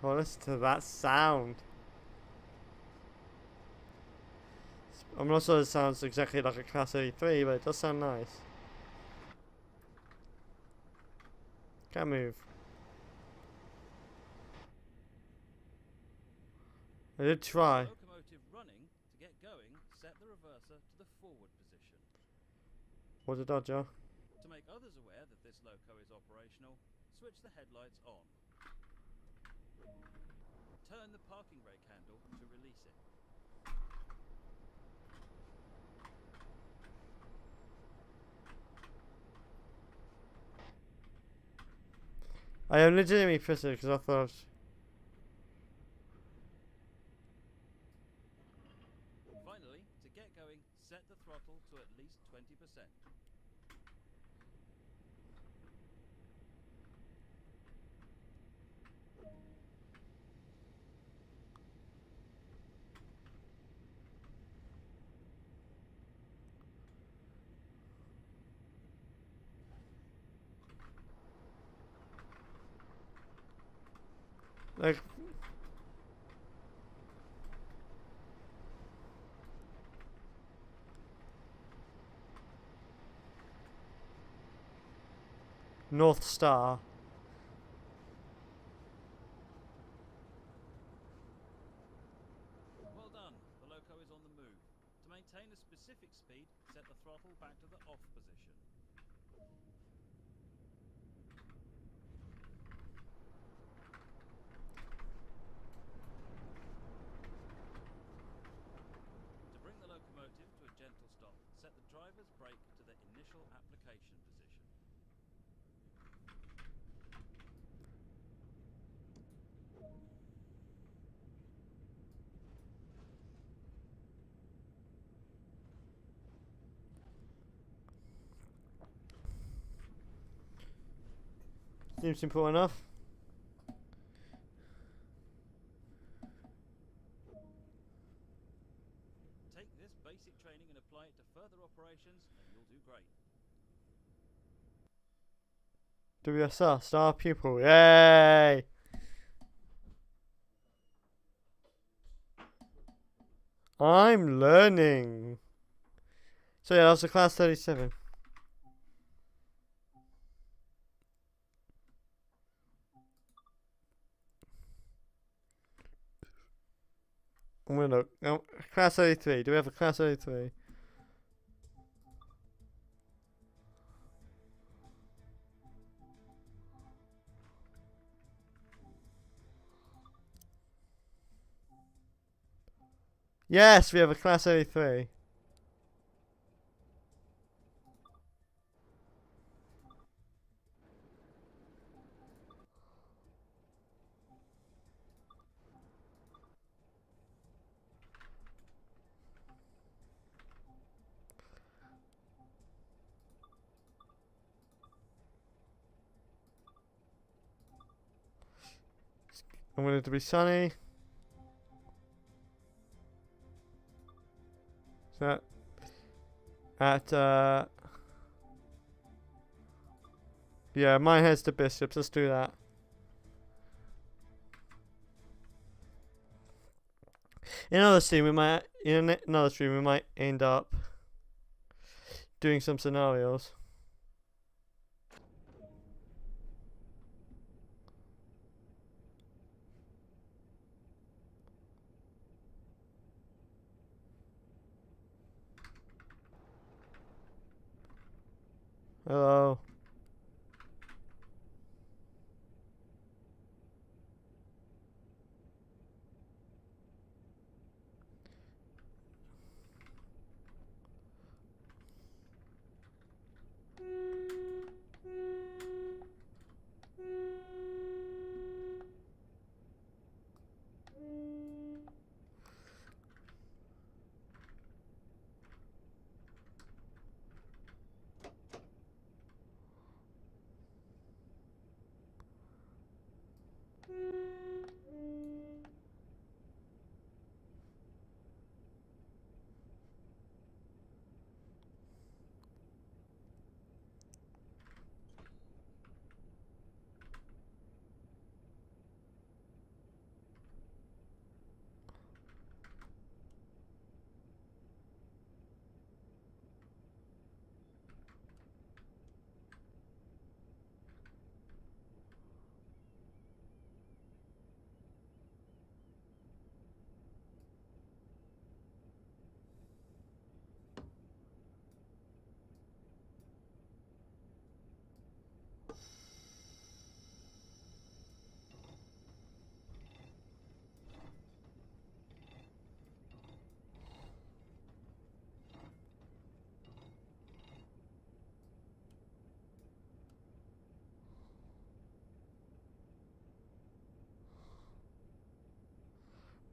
Oh, listen to that sound. I'm not sure it sounds exactly like a Class 83, but it does sound nice. Can't move. I did try. Locomotive running, to get going, set the reverser to the forward position. Or the Dodger. To make others aware that this loco is operational, switch the headlights on. Turn the parking brake handle to release it. I am legitimately pissed because I thought. Finally, to get going, set the throttle to at least 20%. Like. North Star. Well done, the loco is on the move. To maintain a specific speed, set the throttle back to the off position. To bring the locomotive to a gentle stop, set the driver's brake to the initial application position. Seems simple enough. Take this basic training and apply it to further operations and you'll do great. WSR, star pupil. Yay! I'm learning. So yeah, that was a class 37. I'm gonna look. No, class 33. Do we have a class 33? Yes, we have a class 33. I want it to be sunny. So at yeah, mine has the bishops. Let's do that. In another scene, we might another stream we might end up doing some scenarios. Hello.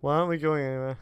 Why aren't we going anywhere?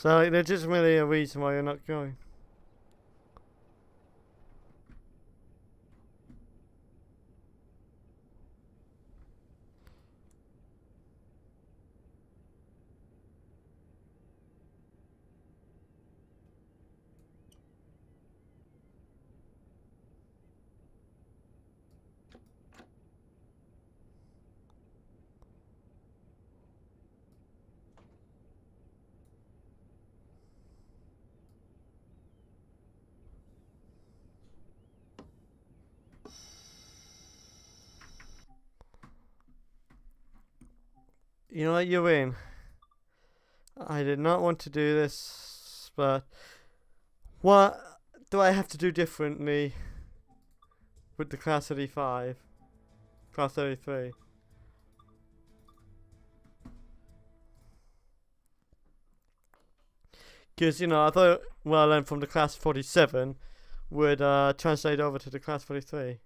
So like, there's just really a reason why you're not going. You know what, you're in. I did not want to do this, but what do I have to do differently with the Class 35? Class 33? Because, you know, I thought what I learned from the Class 47 would translate over to the Class 43.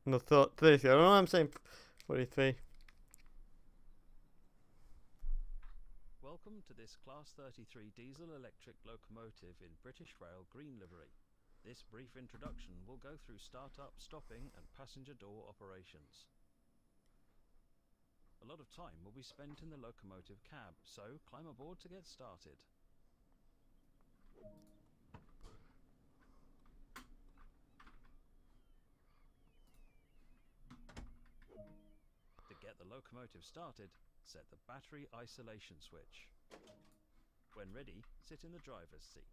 No, 33. I don't know why I'm saying 43. Welcome to this Class 33 diesel-electric locomotive in British Rail green livery. This brief introduction will go through start-up, stopping and passenger door operations. A lot of time will be spent in the locomotive cab, so climb aboard to get started. To get the locomotive started, set the battery isolation switch. When ready, sit in the driver's seat.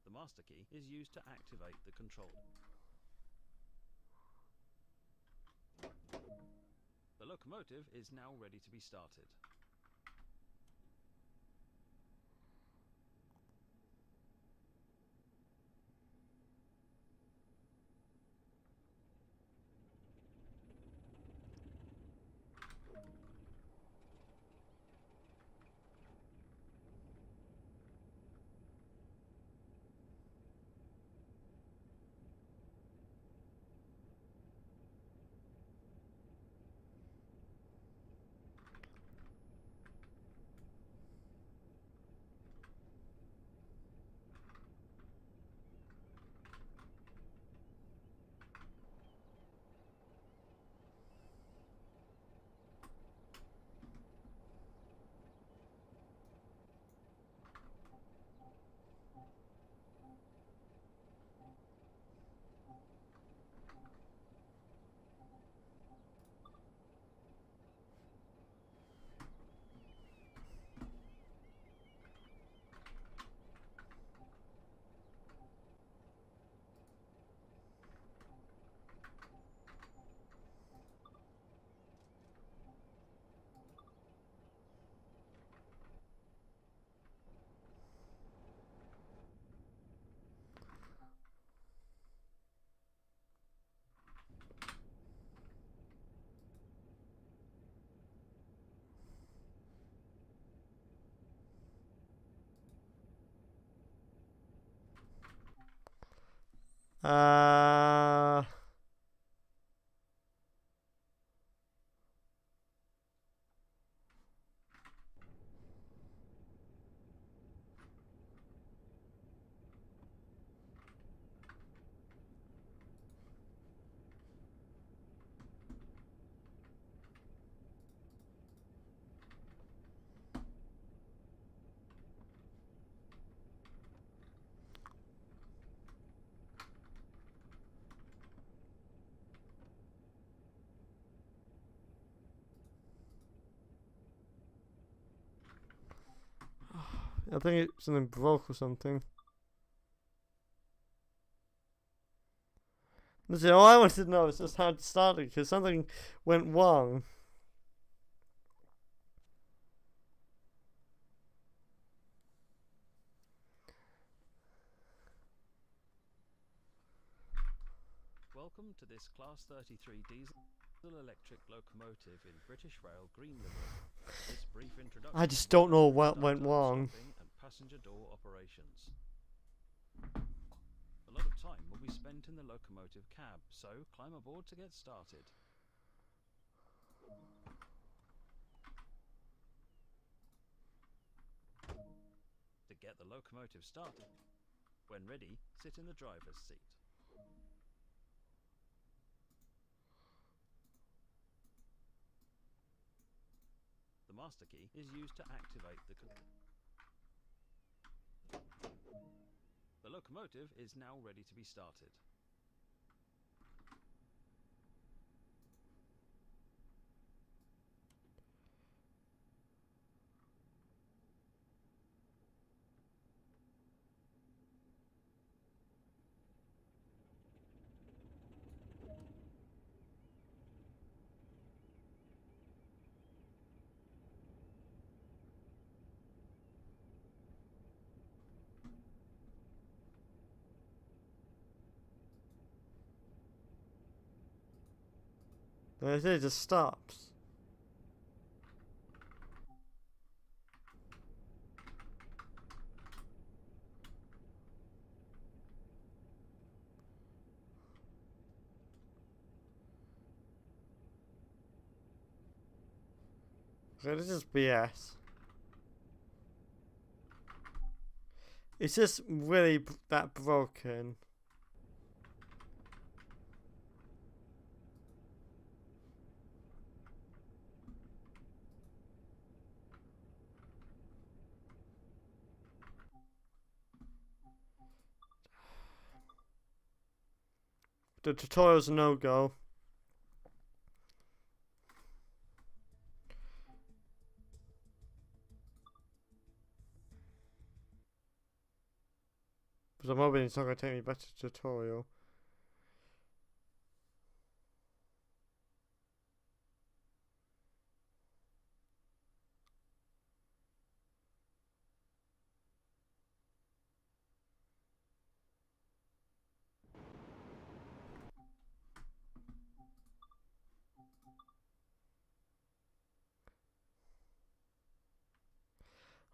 The master key is used to activate the controller. The locomotive is now ready to be started. Uh, I think something broke or something. Listen, all I wanted to know is just how it started, because something went wrong. Welcome to this Class 33 diesel electric locomotive in British Rail green livery. This brief introduction. I just don't know what start went time wrong. stopping and passenger door operations. A lot of time will be spent in the locomotive cab, so climb aboard to get started. To get the locomotive started, when ready, sit in the driver's seat. The master key is used to activate the The locomotive is now ready to be started. And it just stops. Okay, this is BS. It's just really that broken. The tutorial's a no-go. Because I'm hoping it's not going to take me back to the tutorial.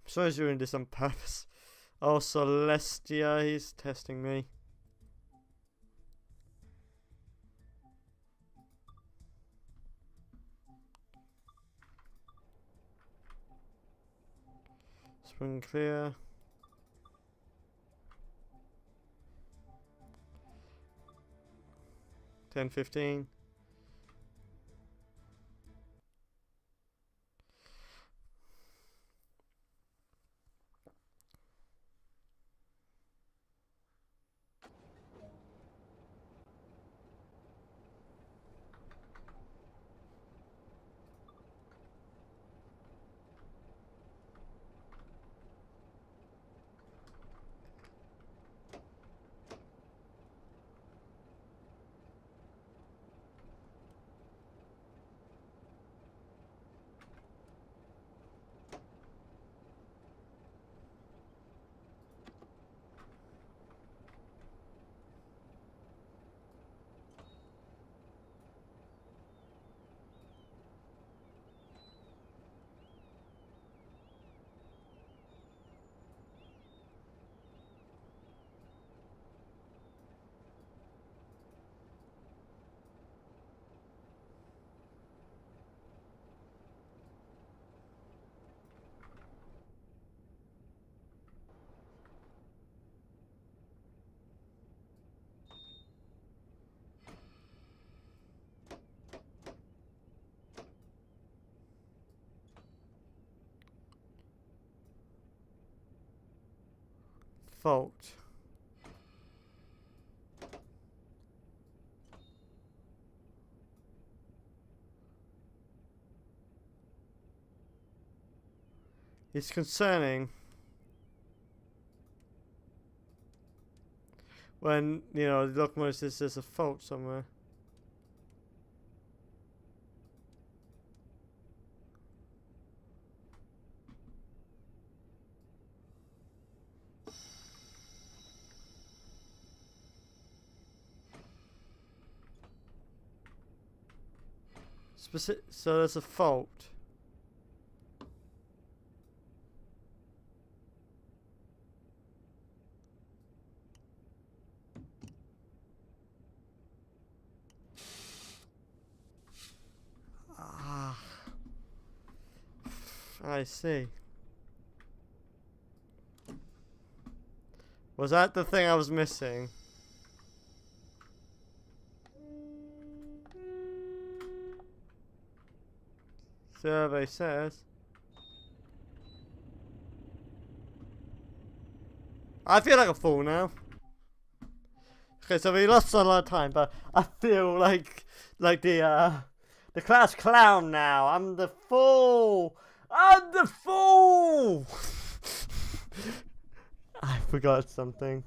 I'm sorry he's doing this on purpose. Oh, Celestia, he's testing me. Spring clear. 10:15. Fault. It's concerning. when, you know, the locomotive says there's a fault somewhere. So there's a fault. Ah, I see. Was that the thing I was missing? Survey says. I feel like a fool now. Okay, so we lost a lot of time, but I feel like the class clown now. I'm the fool. I'm the fool. I forgot something.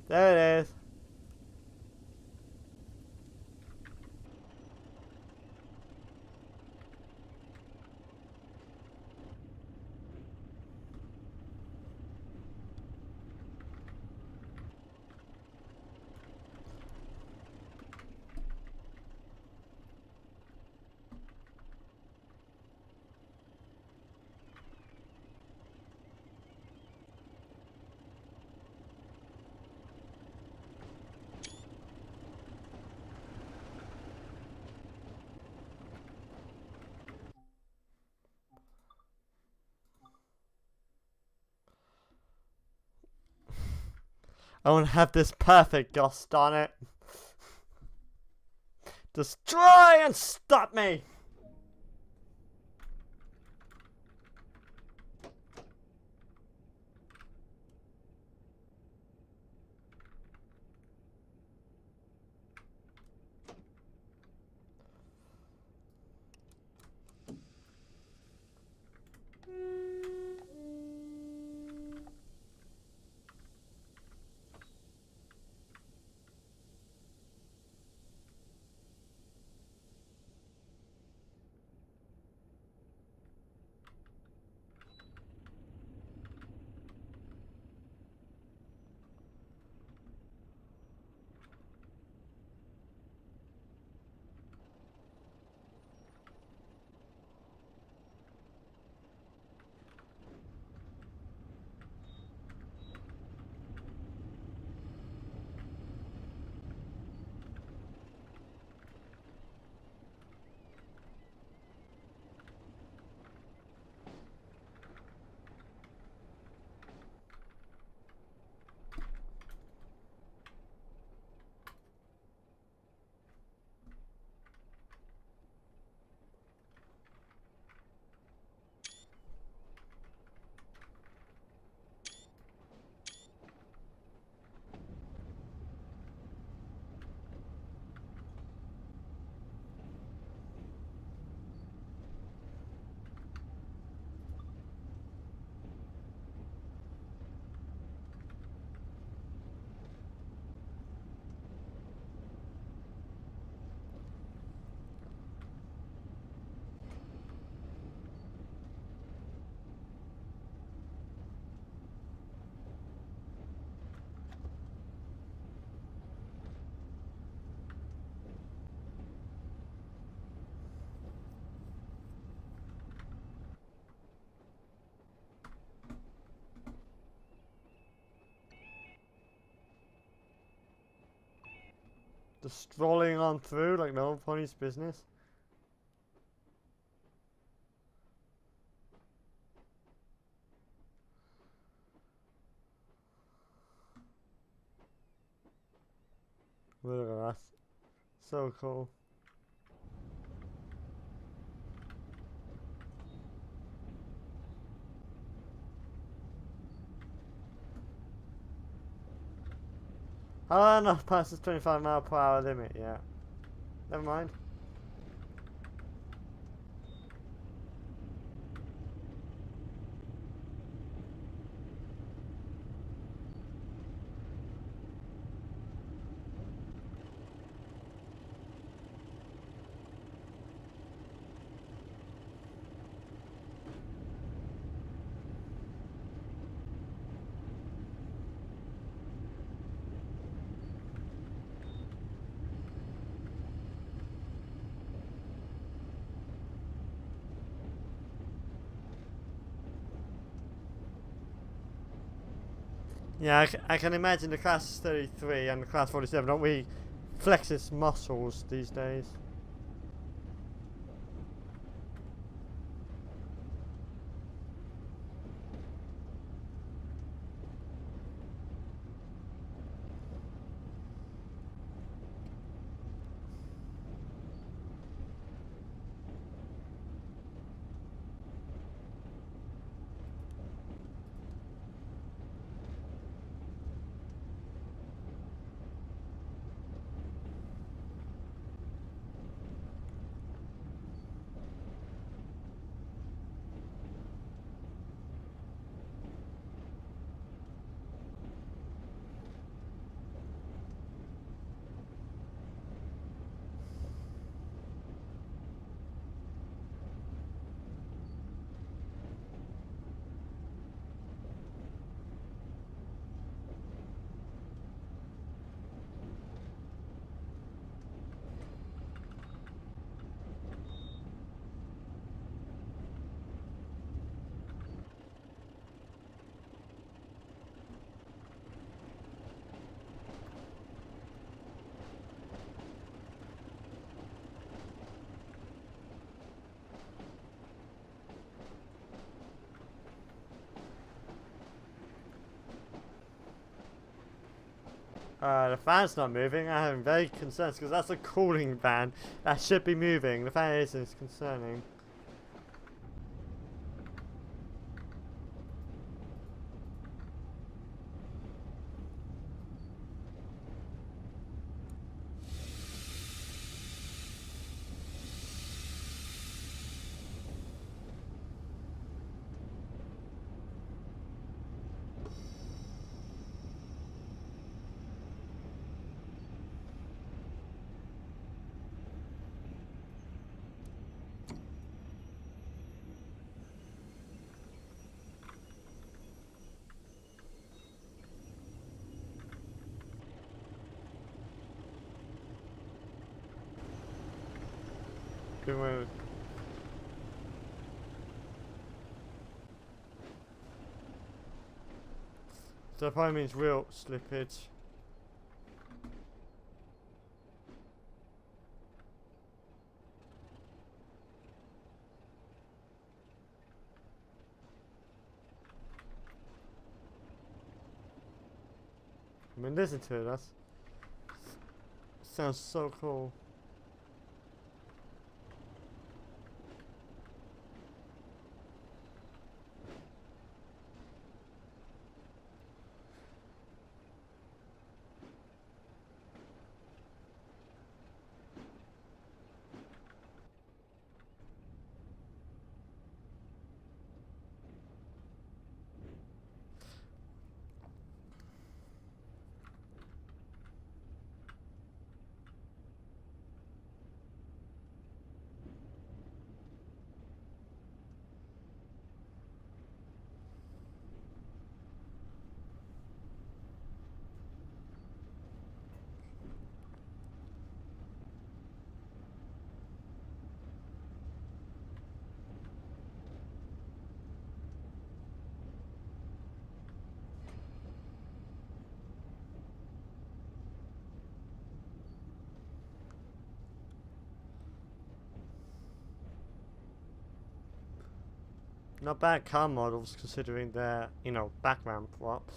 There it is. I want to have this perfect, gosh darn it. Just try and stop me! Just strolling on through like no pony's business. Look at that. So cool. How have I not passed this 25 mph limit yet? Never mind. Yeah, I can imagine the class 33 and the class 47 don't really flex its muscles these days. The fan's not moving. I'm very concerned because that's a cooling fan. That should be moving. The fan isn't. It's concerning. Good move. So that probably means real slippage. I mean, listen to it. That sounds so cool. Not bad car models considering their, you know, background props.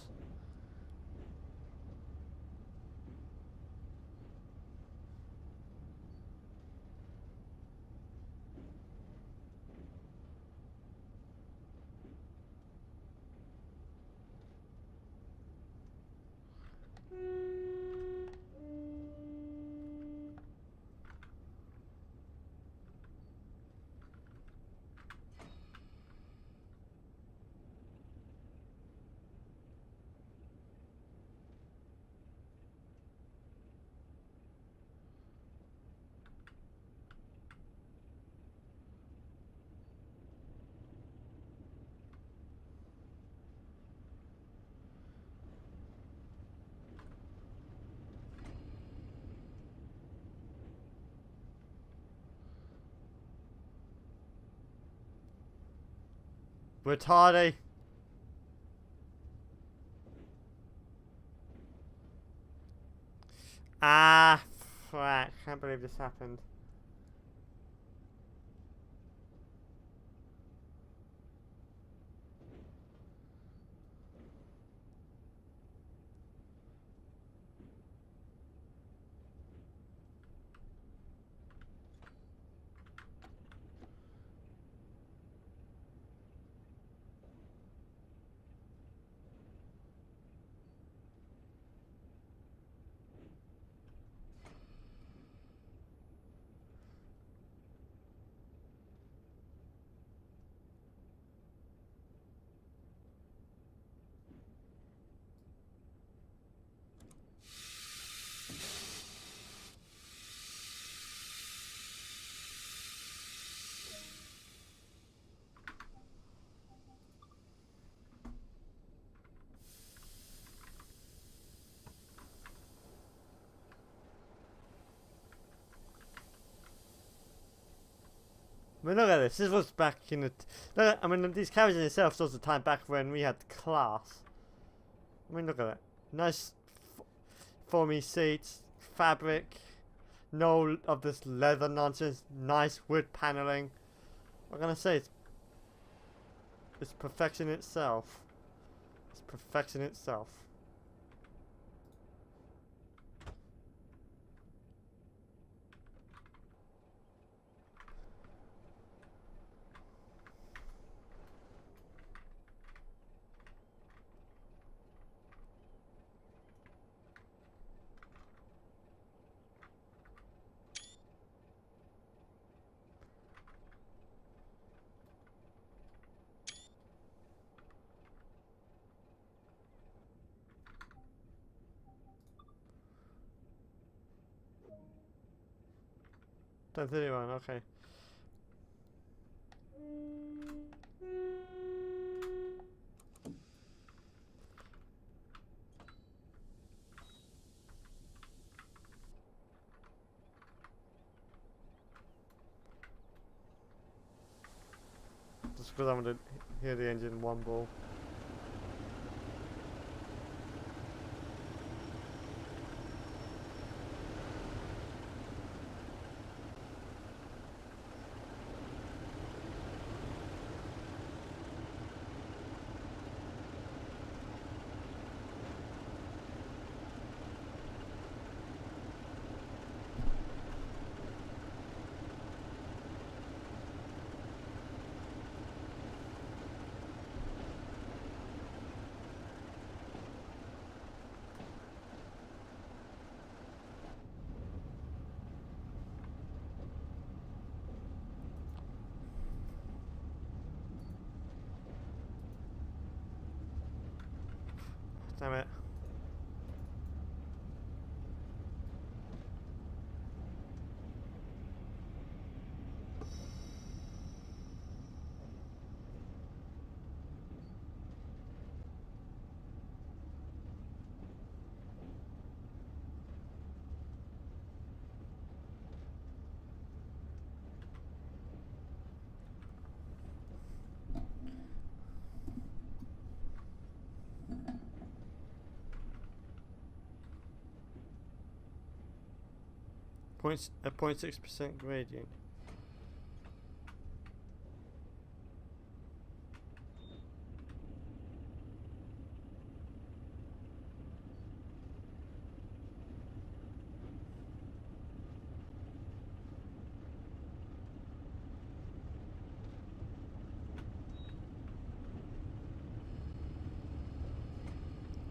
Retarded. Ah, frack. Can't believe this happened. I mean, look at this. This was back in the. Look, I mean, these carriages in itself shows the time back when we had class. I mean, look at that. Nice, foamy seats, fabric, no of this leather nonsense. Nice wood paneling. What can I say? It's perfection itself. It's perfection itself. Don't think anyone, okay. Just because I want to hear the engine one ball. Damn it. A 0.6% gradient.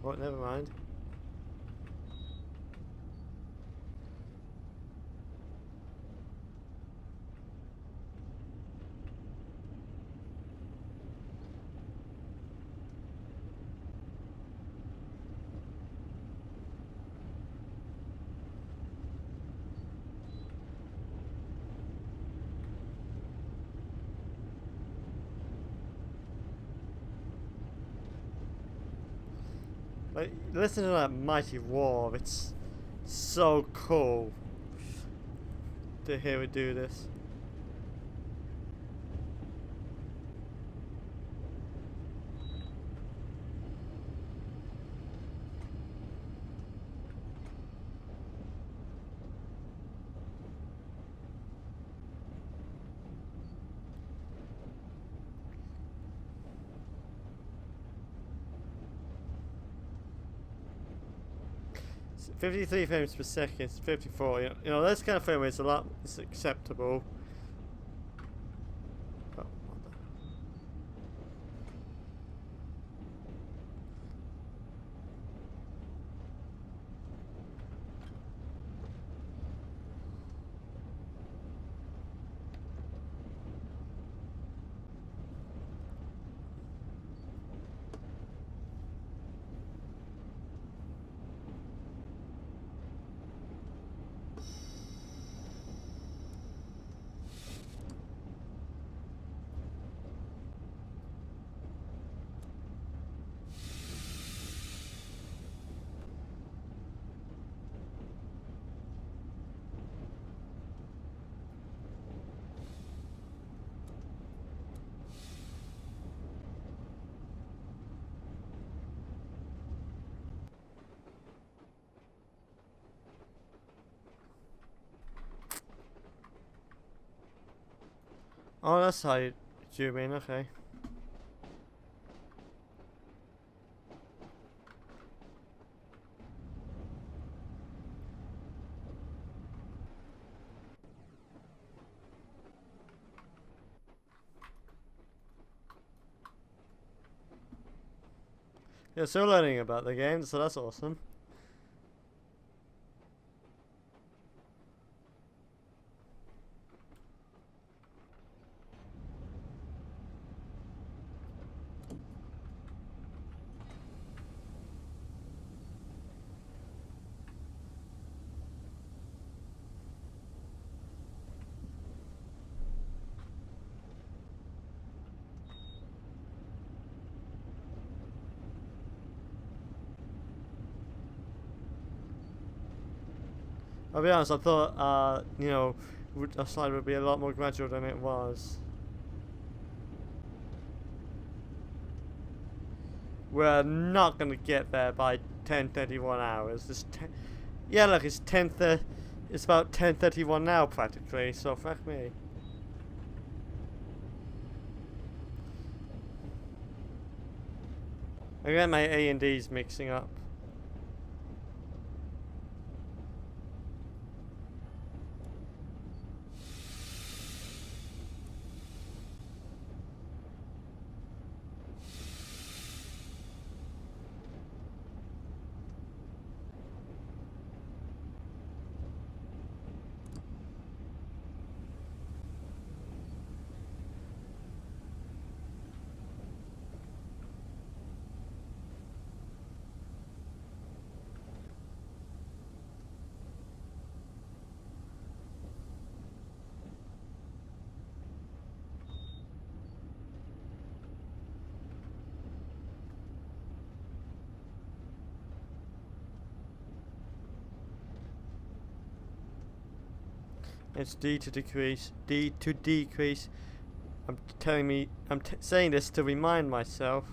Oh, never mind. Like, listen to that mighty roar. It's so cool to hear it do this. It's 53 frames per second, it's 54. You know, this kind of frame rate is a lot. It's acceptable. Oh, what the- Oh, that's how you zoom in, okay. Yeah, still learning about the game, so that's awesome. I'll be honest, I thought, you know, a slide would be a lot more gradual than it was. We're not gonna get there by 10:31 hours. Yeah, look, it's it's about 10:31 now practically. So fuck me. I got my A and D's mixing up. It's D to decrease, D to decrease. I'm saying this to remind myself.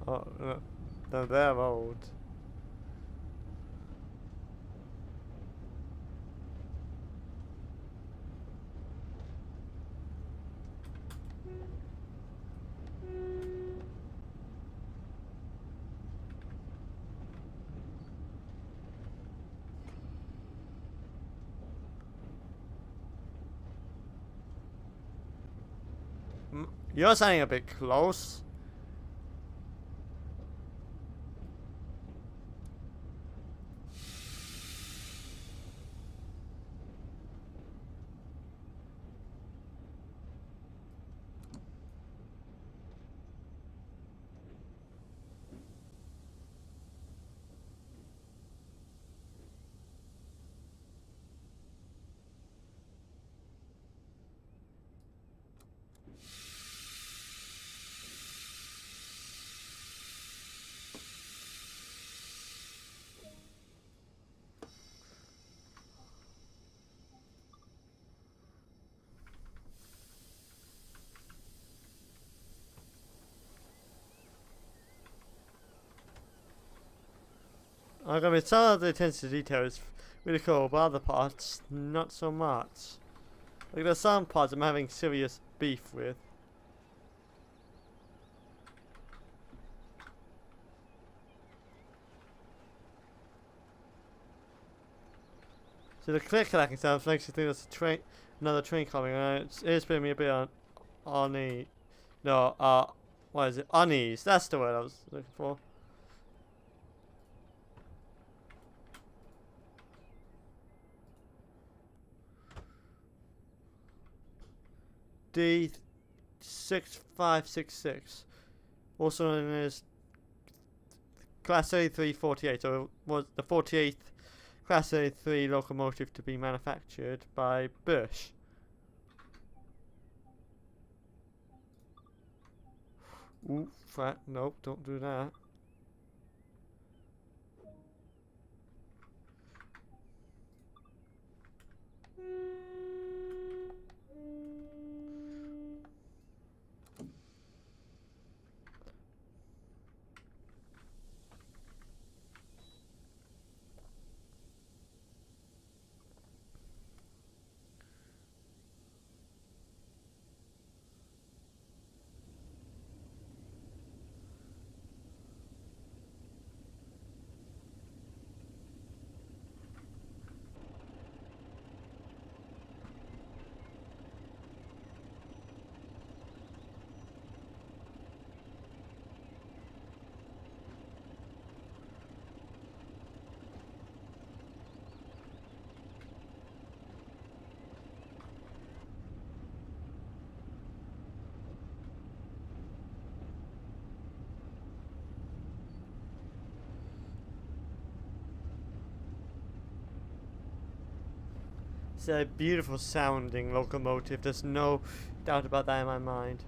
Oh, no, they're old. You're sounding a bit close. I mean, some of the attention to detail is really cool, but other parts, not so much. Like, there's some parts I'm having serious beef with. So the click-clacking sound makes you think there's a train, another train coming, and it's putting me a bit on the, no, what is it? Unease. That's the word I was looking for. D6566, also known as Class A348, or was the 48th Class A3 locomotive to be manufactured by Bush. Ooh, fat. Nope, don't do that. It's a beautiful sounding locomotive, there's no doubt about that in my mind.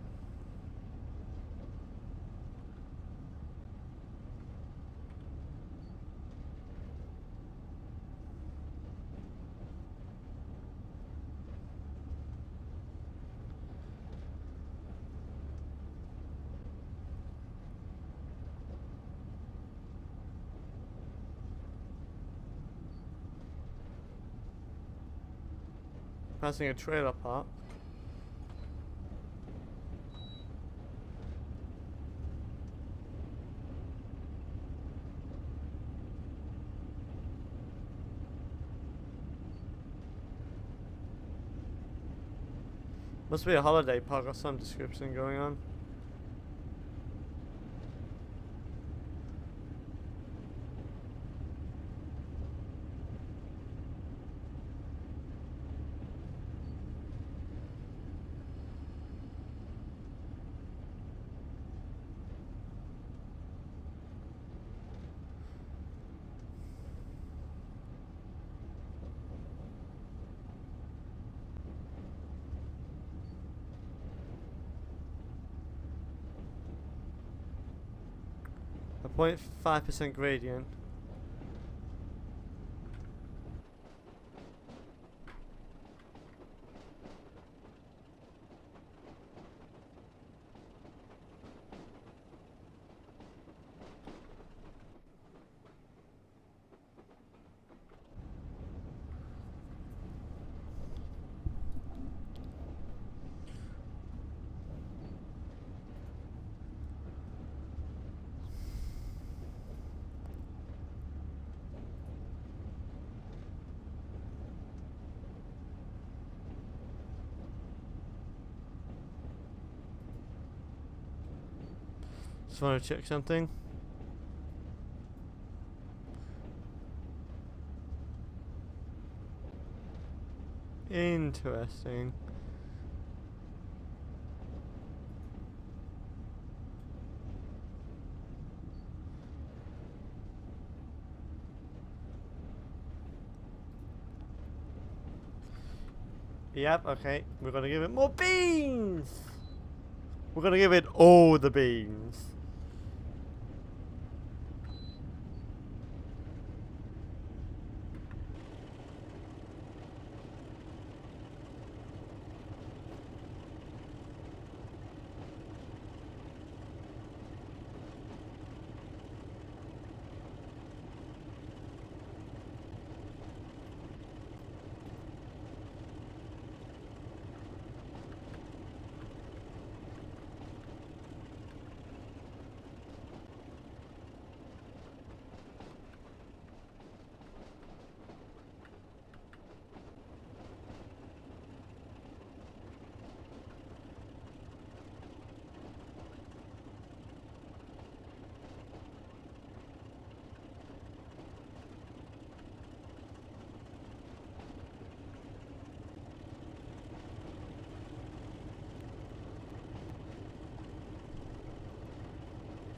Passing a trailer park. Must be a holiday park or some description going on. A 0.5% gradient. Just want to check something. Interesting. Yep, okay. We're gonna give it more beans! We're gonna give it all the beans.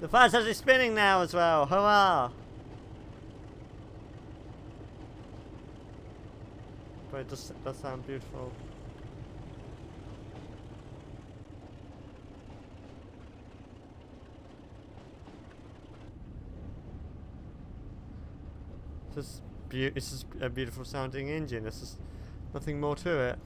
The fire is spinning now as well. Hurrah! But it does sound beautiful. It's just a beautiful sounding engine. There's just nothing more to it.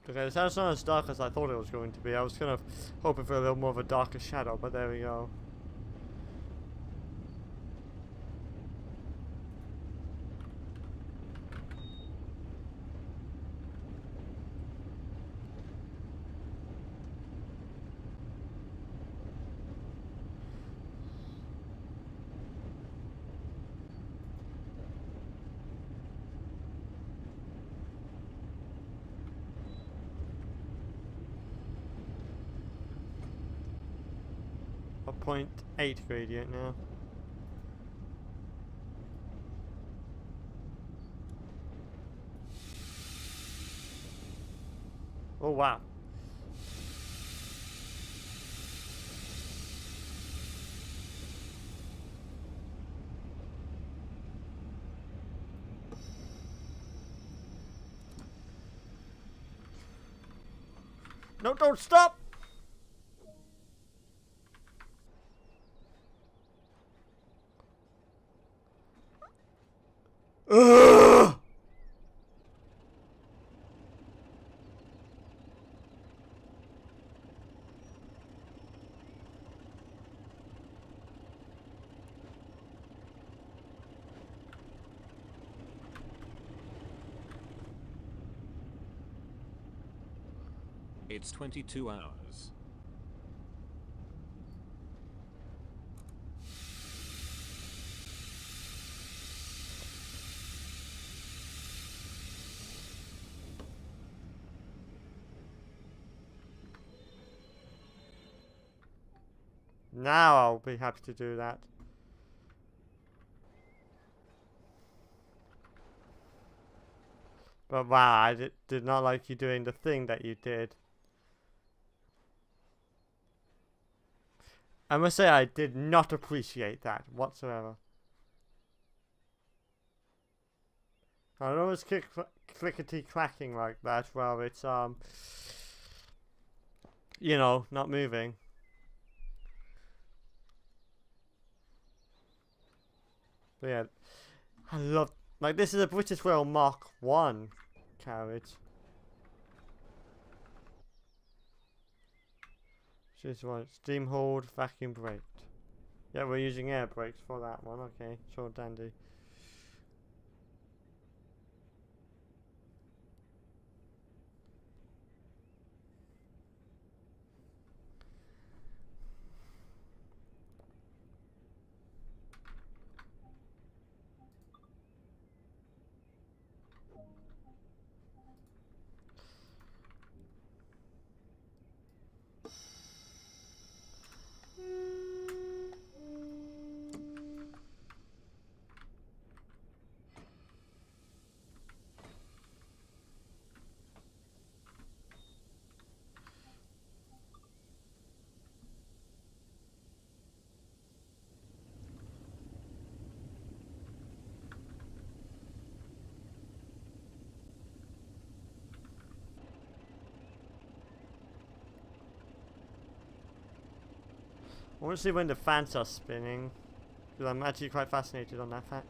Okay, so that's not as dark as I thought it was going to be. I was kind of hoping for a little more of a darker shadow, but there we go. A 0.8 gradient now. Oh wow. No, don't stop! Ugh! It's 22 hours. Now I'll be happy to do that. But wow, I did not like you doing the thing that you did. I must say I did not appreciate that whatsoever. I don't always clickety clacking like that while it's you know, not moving. But yeah, I love, like, this is a British Rail Mark 1 carriage. She's right. Steam hold, vacuum braked. Yeah, we're using air brakes for that one. Okay, sure, dandy. I want to see when the fans are spinning, because I'm actually quite fascinated on that fact.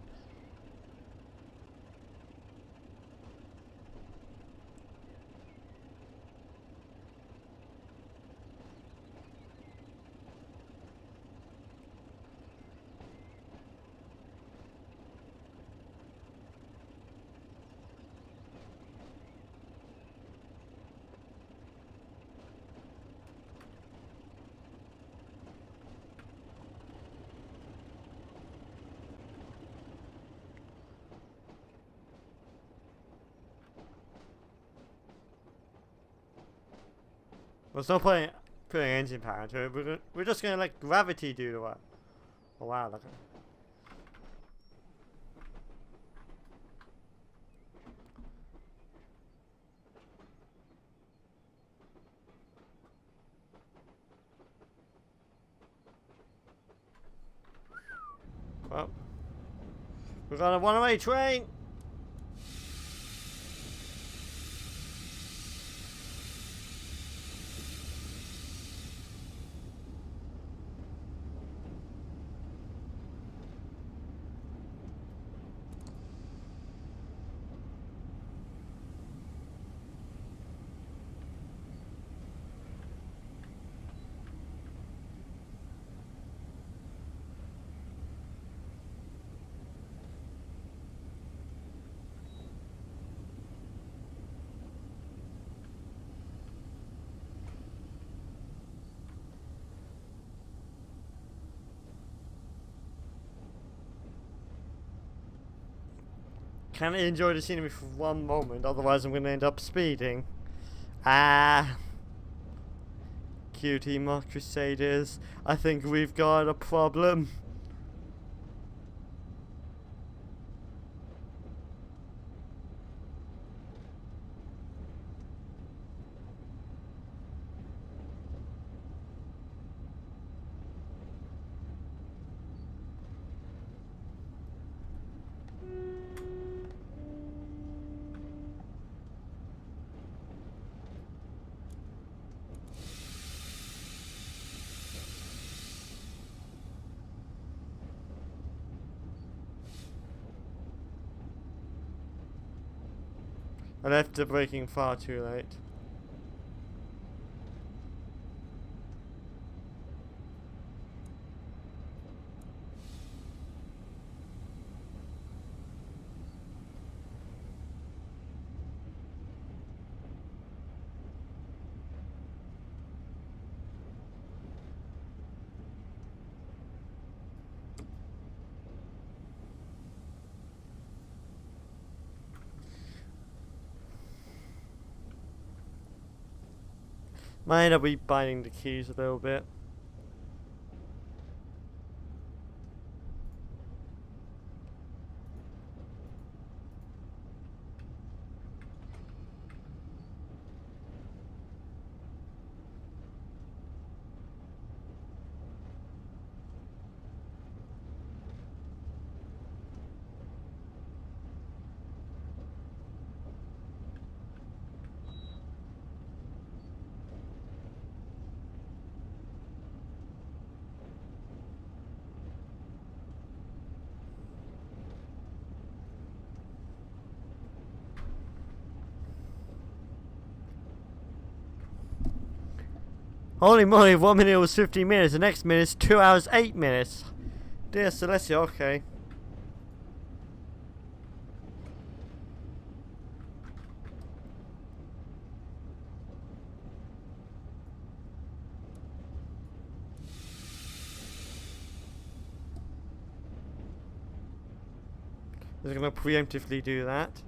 There's no point putting engine power into it. We're just gonna let gravity do the work. Oh wow, look at it. Well, we're on a one-way train. Can I enjoy the scenery for one moment? Otherwise, I'm going to end up speeding. Ah. Cutie Mark Crusaders. I think we've got a problem. I left the braking far too late. Might end up rebinding the keys a little bit. Holy moly, 1 minute was 15 minutes, the next minute is 2 hours 8 minutes. Dear Celestia, okay. They're gonna preemptively do that.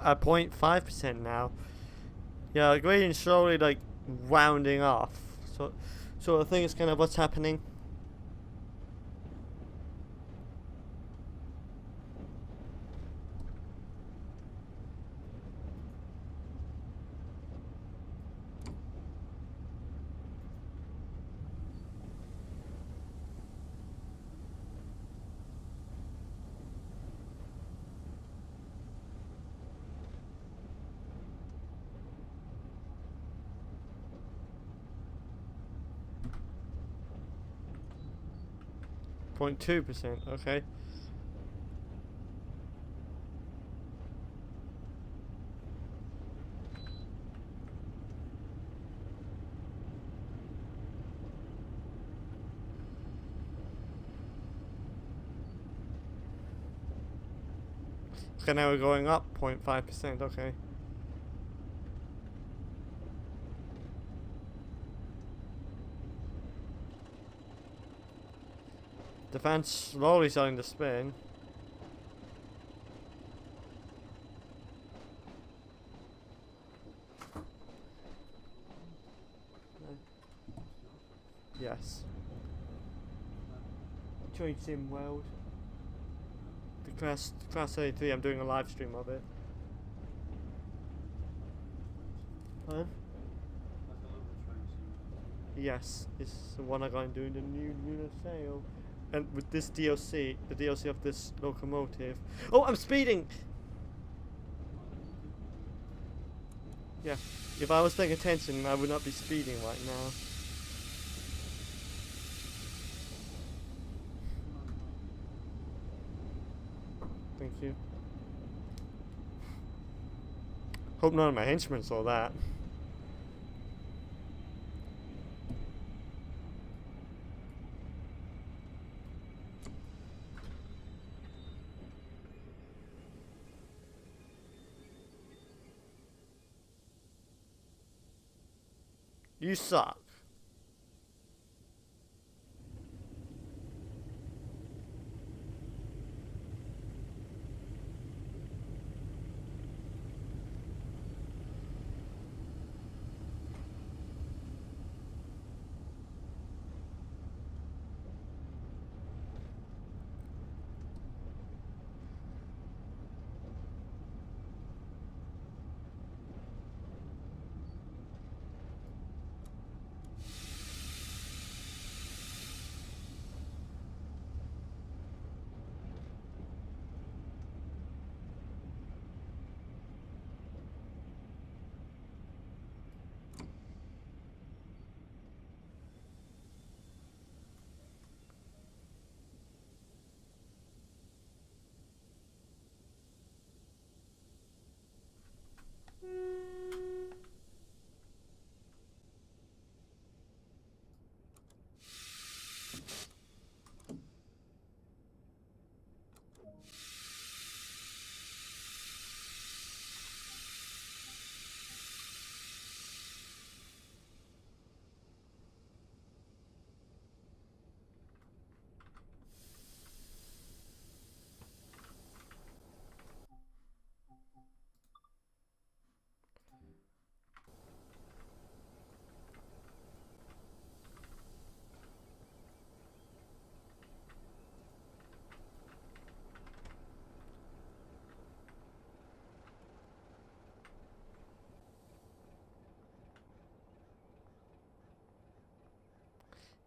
At 0.5% now. Yeah, the gradient's slowly like rounding off. So I think it's kind of what's happening. .2%, okay. Okay, now we're going up 0.5%, okay. The fan's slowly starting to spin. Yes. Join Sim World. The class 33, I'm doing a live stream of it. Huh? Yes, it's the one I got doing the new lunar sale. And with this DLC, the DLC of this locomotive. Oh, I'm speeding! Yeah, if I was paying attention, I would not be speeding right now. Thank you. Hope none of my henchmen saw that. You suck.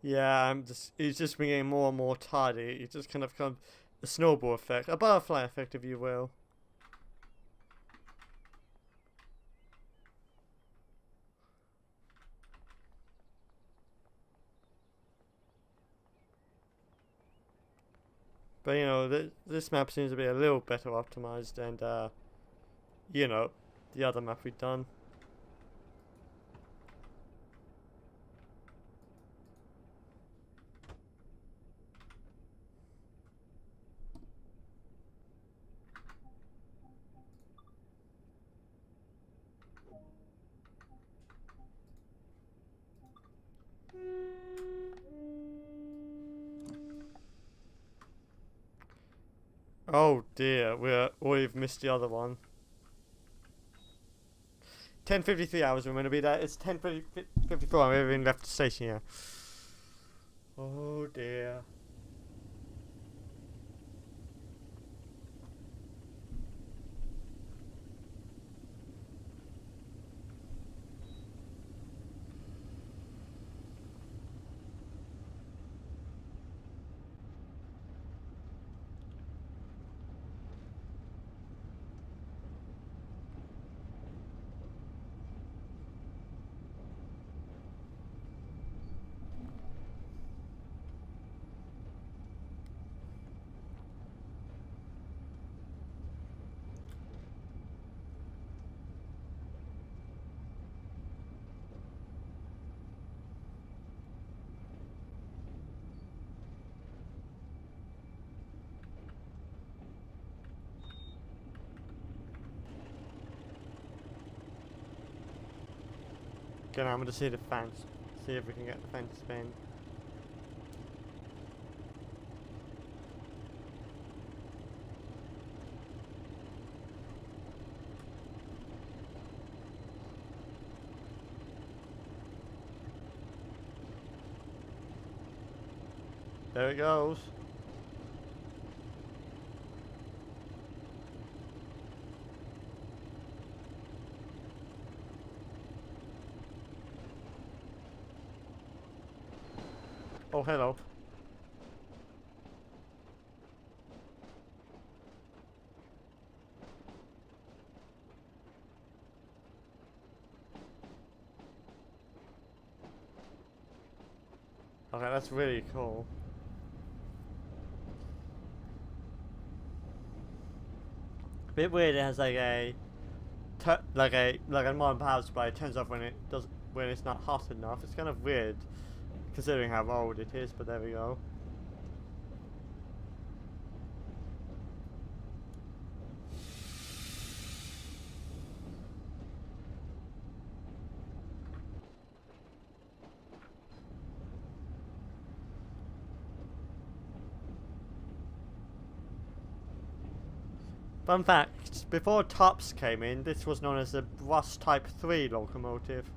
Yeah, he's just been getting more and more tidy. It just kind of becomes a snowball effect, a butterfly effect, if you will. But you know, this map seems to be a little better optimized than, you know, the other map we've done. Oh dear, we've missed the other one. 10:53 hours we're going to be there. It's 10:54 and we haven't even left the station yet. Oh dear. Okay, now I'm going to see the fence. See if we can get the fence to spin. There it goes. Oh, hello. Okay, that's really cool. Bit weird. It has like a modern power supply. It turns off when it's not hot enough. It's kind of weird, considering how old it is. But there we go. Fun fact, before tops came in, this was known as the Ross Type 3 locomotive.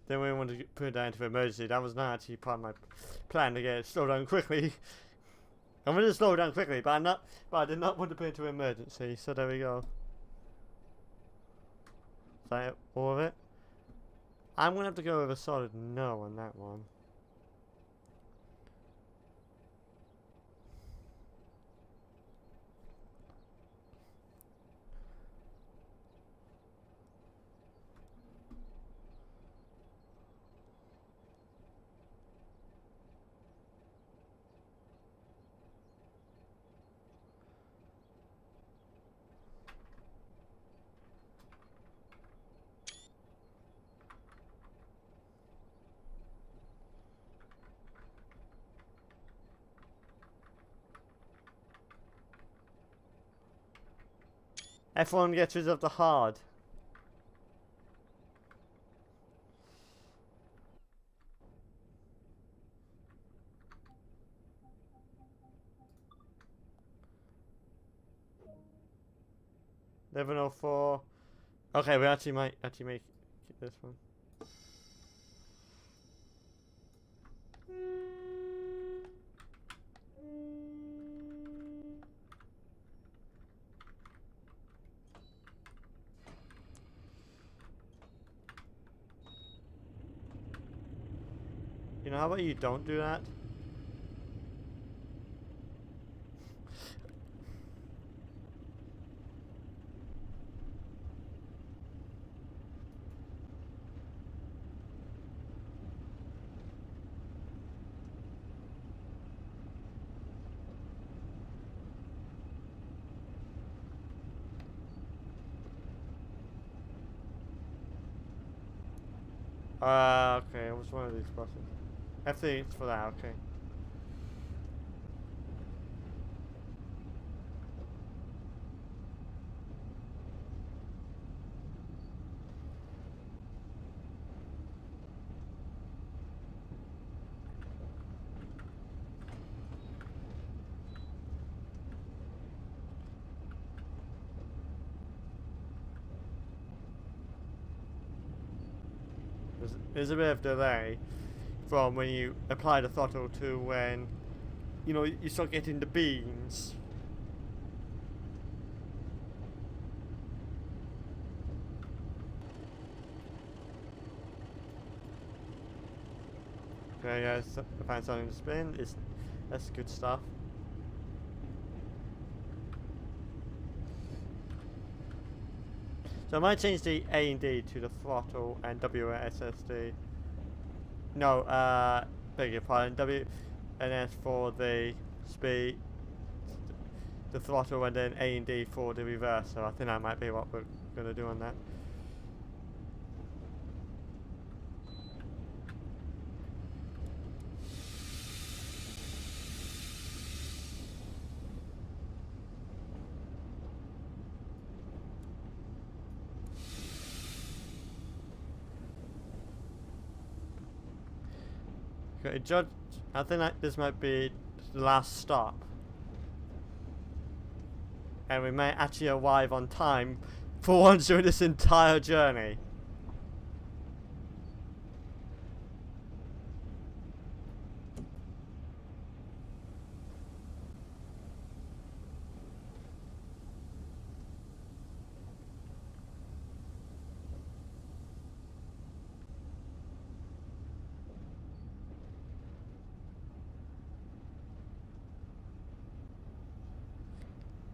Then we wanted to put it down to emergency. That was not actually part of my plan to get it slowed down quickly. I'm going to slow it down quickly, but I did not want to put it into emergency. So there we go. Is that all of it? I'm going to have to go with a solid no on that one. F1 gets rid of the hard. $11.04. Okay, we actually might make this one. You know, how about you don't do that? Okay, it was one of these buses. F3 is for that, okay. There's a bit of delay from when you apply the throttle to when, you know, you start getting the beans. Okay, yeah, I found something to spin. That's good stuff. So I might change the A and D to the throttle and WSSD. No, beg your pardon, W and S for the speed, the throttle, and then A and D for the reverse. So I think that might be what we're going to do on that. Okay, Judge, I think that this might be the last stop. And we may actually arrive on time for once during this entire journey.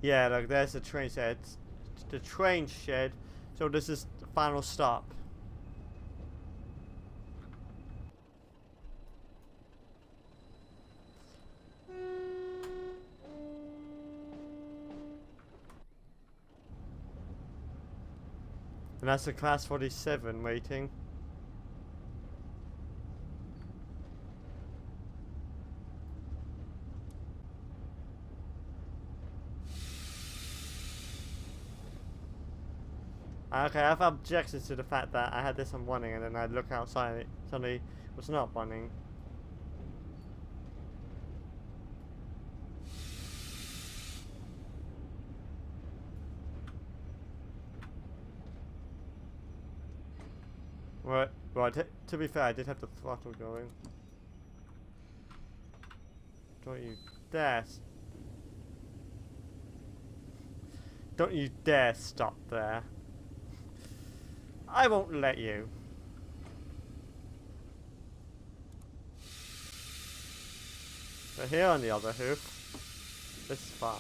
Yeah, look, there's the train shed. The train shed. So this is the final stop. And that's the class 47 waiting. Okay, I have objections to the fact that I had this on running and then I'd look outside and it suddenly was not running. Well, to be fair, I did have the throttle going. Don't you dare. Don't you dare stop there. I won't let you. But here on the other hoof, this is fine.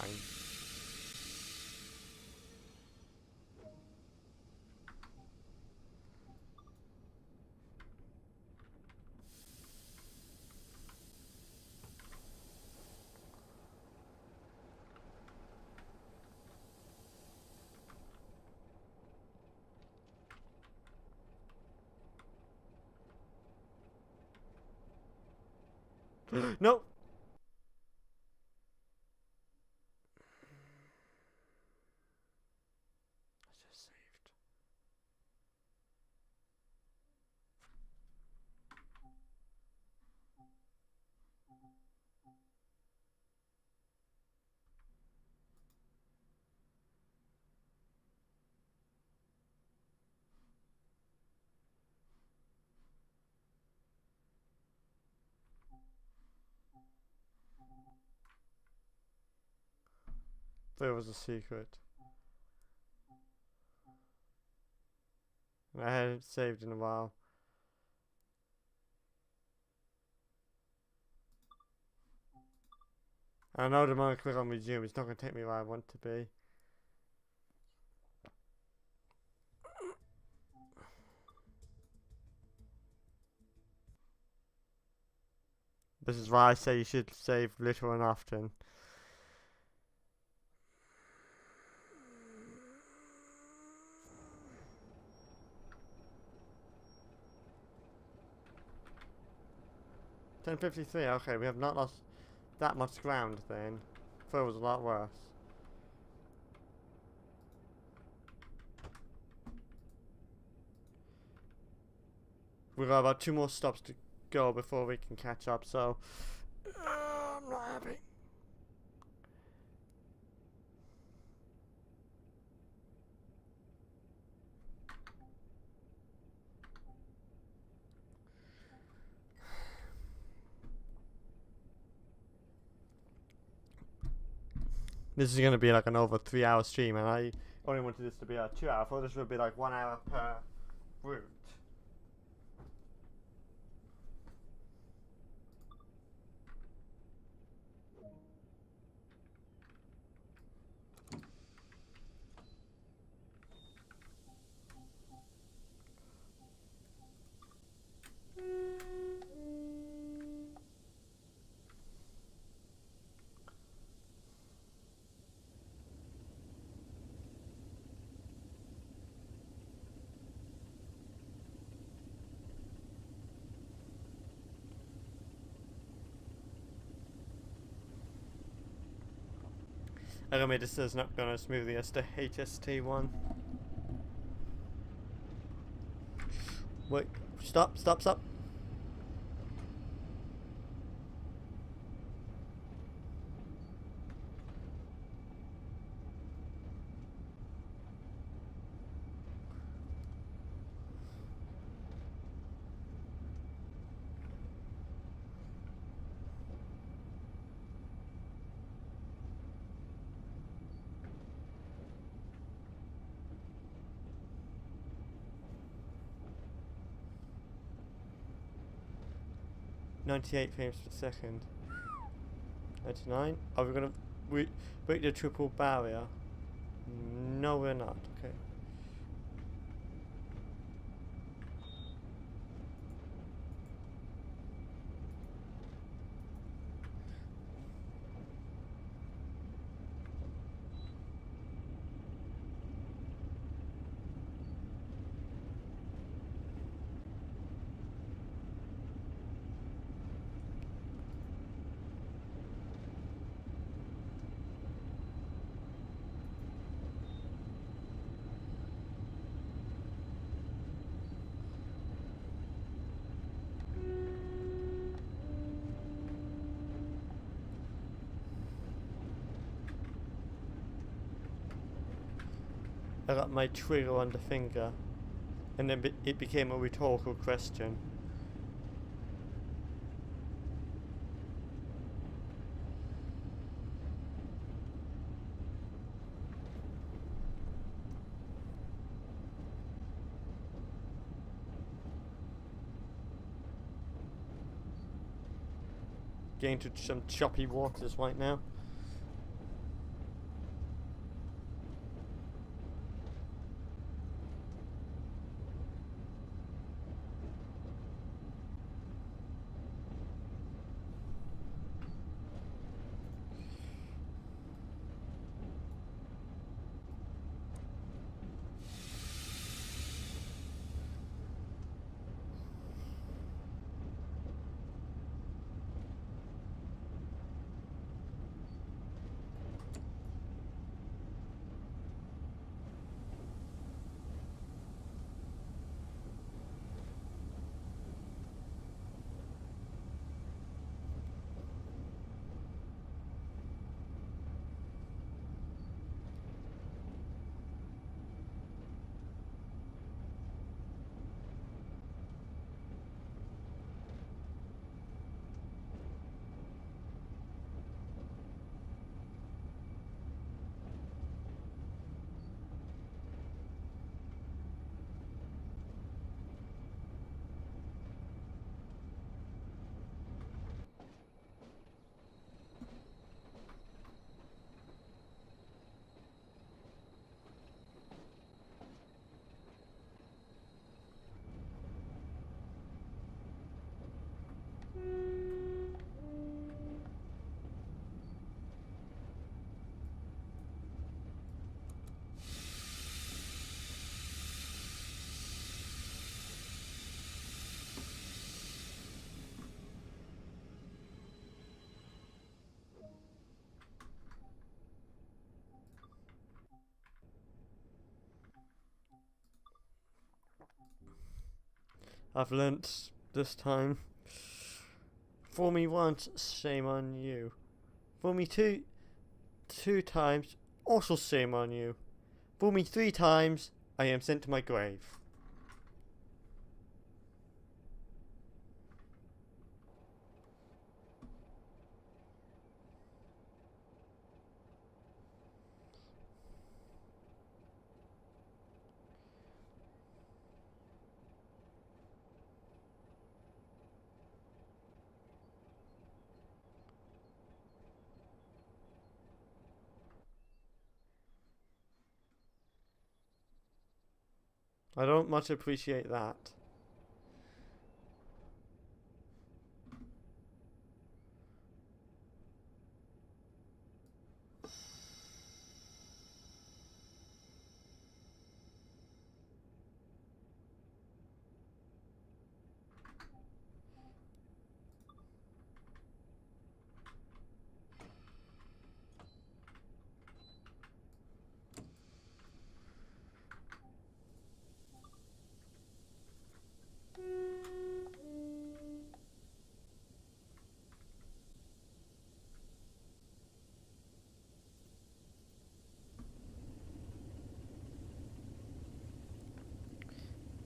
Nope. There was a secret. And I hadn't saved in a while. I know the moment I click on resume, it's not going to take me where I want to be. This is why I say you should save little and often. $10.53, okay, we have not lost that much ground then. I thought it was a lot worse. We've got about 2 more stops to go before we can catch up, so I'm not happy. This is going to be like an over 3-hour stream, and I only wanted this to be a 2 hour. I thought this would be like 1 hour per route. I mean, this is not going as smoothly as the HST one. Wait, stop. 98 frames per second. 99. Are we gonna break the triple barrier? No, we're not. Okay. I got my trigger on the finger, and then it became a rhetorical question. Getting to some choppy waters right now. I've learnt this time. Fool me once, shame on you. Fool me two times, also shame on you. Fool me 3 times, I am sent to my grave. I don't much appreciate that.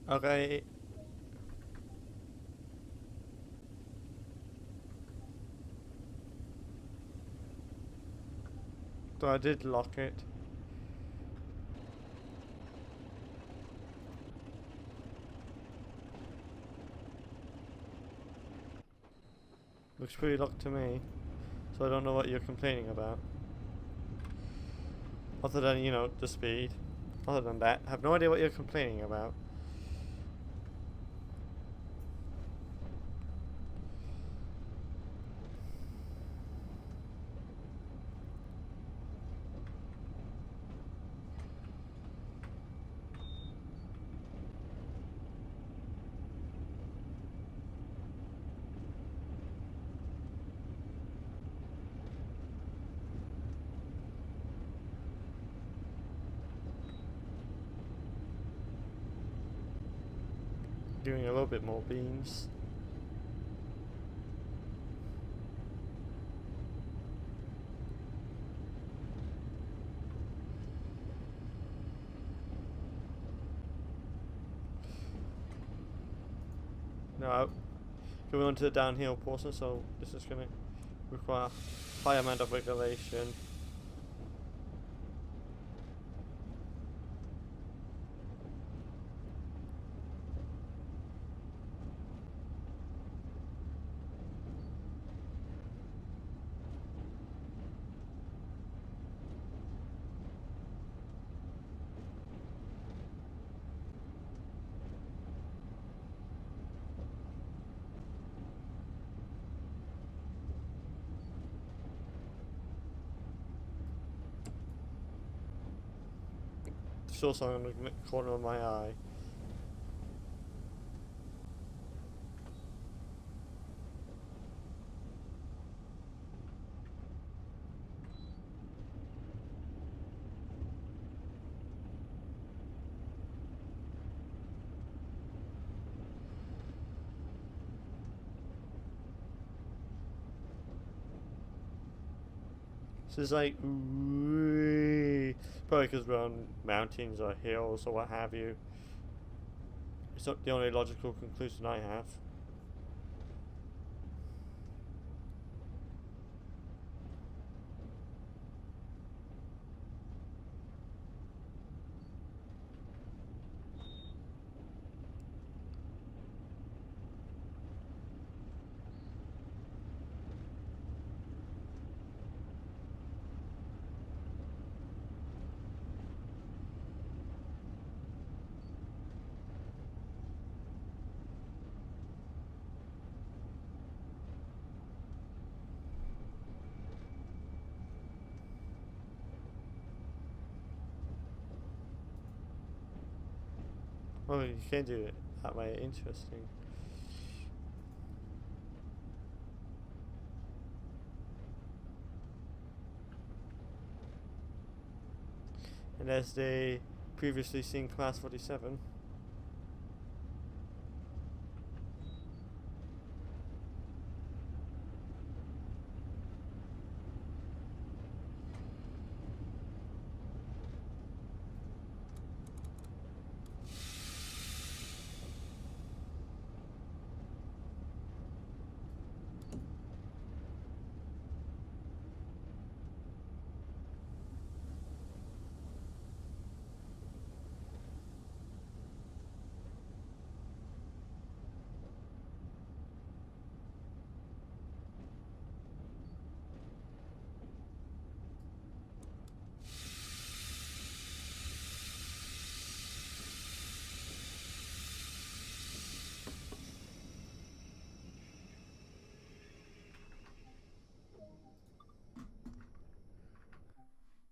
Okay. So I did lock it. Looks pretty locked to me. So I don't know what you're complaining about. Other than, you know, the speed. Other than that, I have no idea what you're complaining about. Doing a little bit more beams. No, going on to the downhill portion, so this is going to require high amount of regulation. There's also on the corner of my eye. So it's like, probably because we're on mountains or hills or what have you. It's not the only logical conclusion I have. Oh, you can do it that way. Interesting. And there's the previously seen Class 47.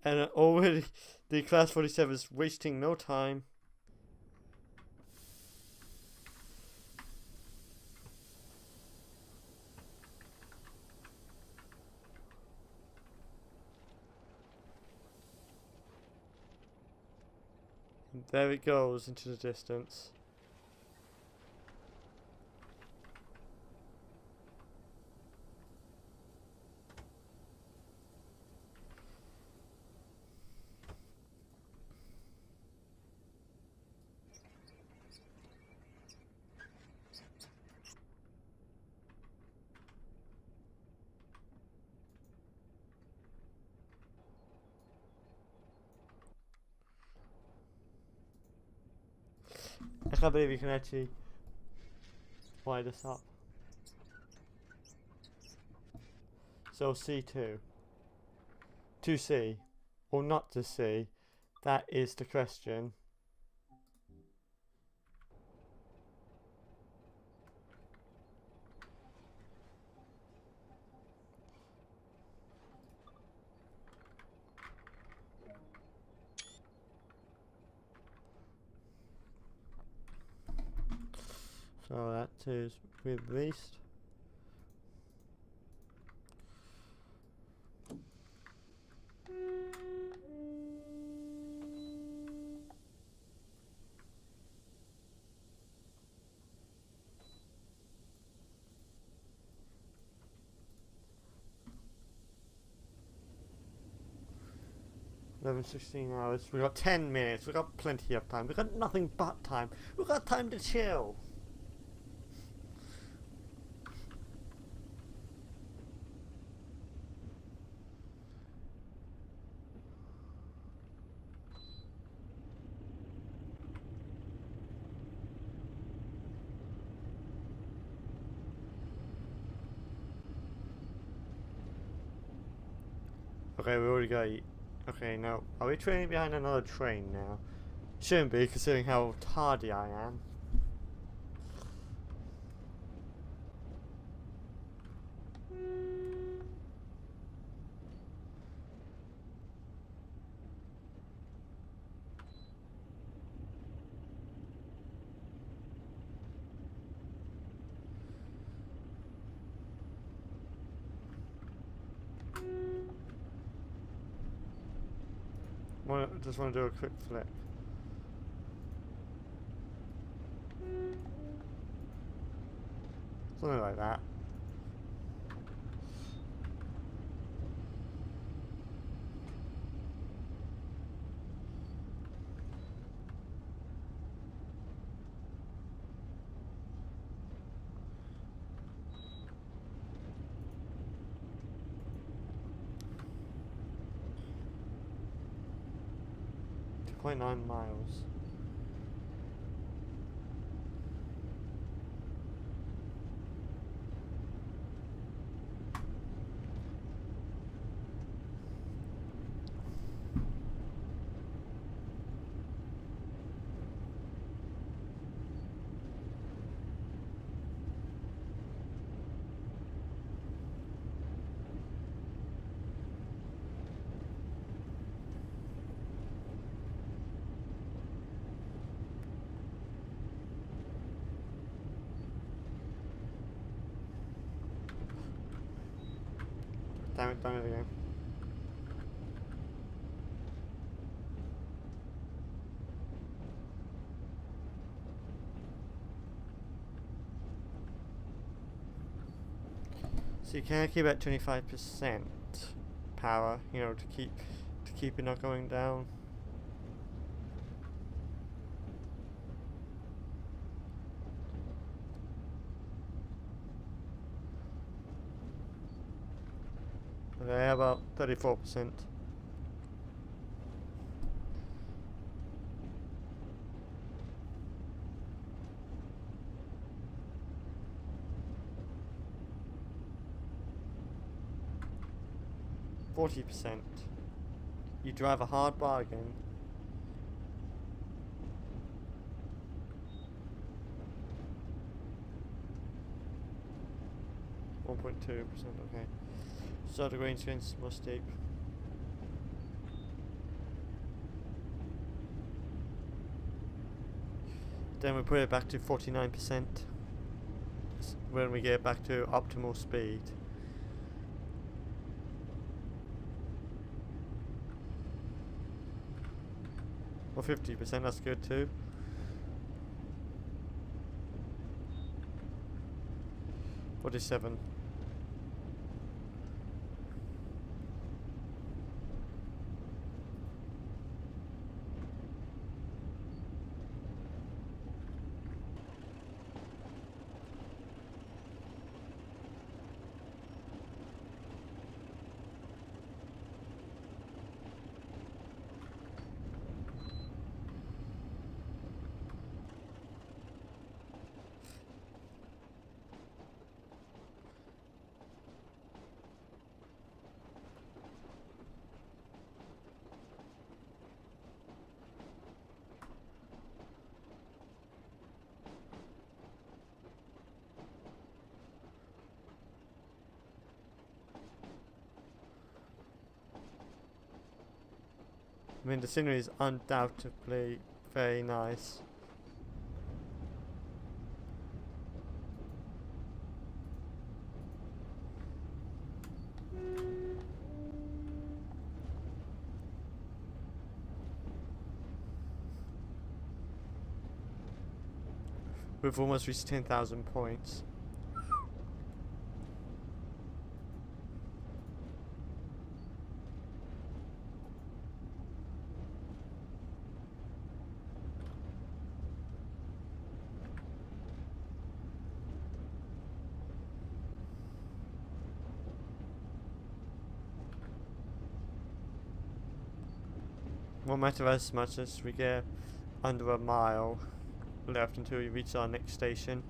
And already the Class 47 is wasting no time. And there it goes into the distance. I can't believe you can actually fly this up. So C2. To C. Or not to C. That is the question. So that is released. Eleven 16 hours. We got 10 minutes. We got plenty of time. We got nothing but time. We got time to chill. Okay, we already got. Okay, now are we training behind another train now? Shouldn't be, considering how tardy I am. Just want to do a quick flick. Something like that. .9 miles. Damn it, done it again. So you can keep at 25% power, you know, to keep it not going down. Okay, about 34%. %. You drive a hard bargain. .2%, okay. So the range gains more steep. Then we put it back to 49% when we get back to optimal speed. Or 50%, that's good too. $47. I mean, the scenery is undoubtedly very nice. We've almost reached 10,000 points. Won't matter as much as we get under a mile left until we reach our next station.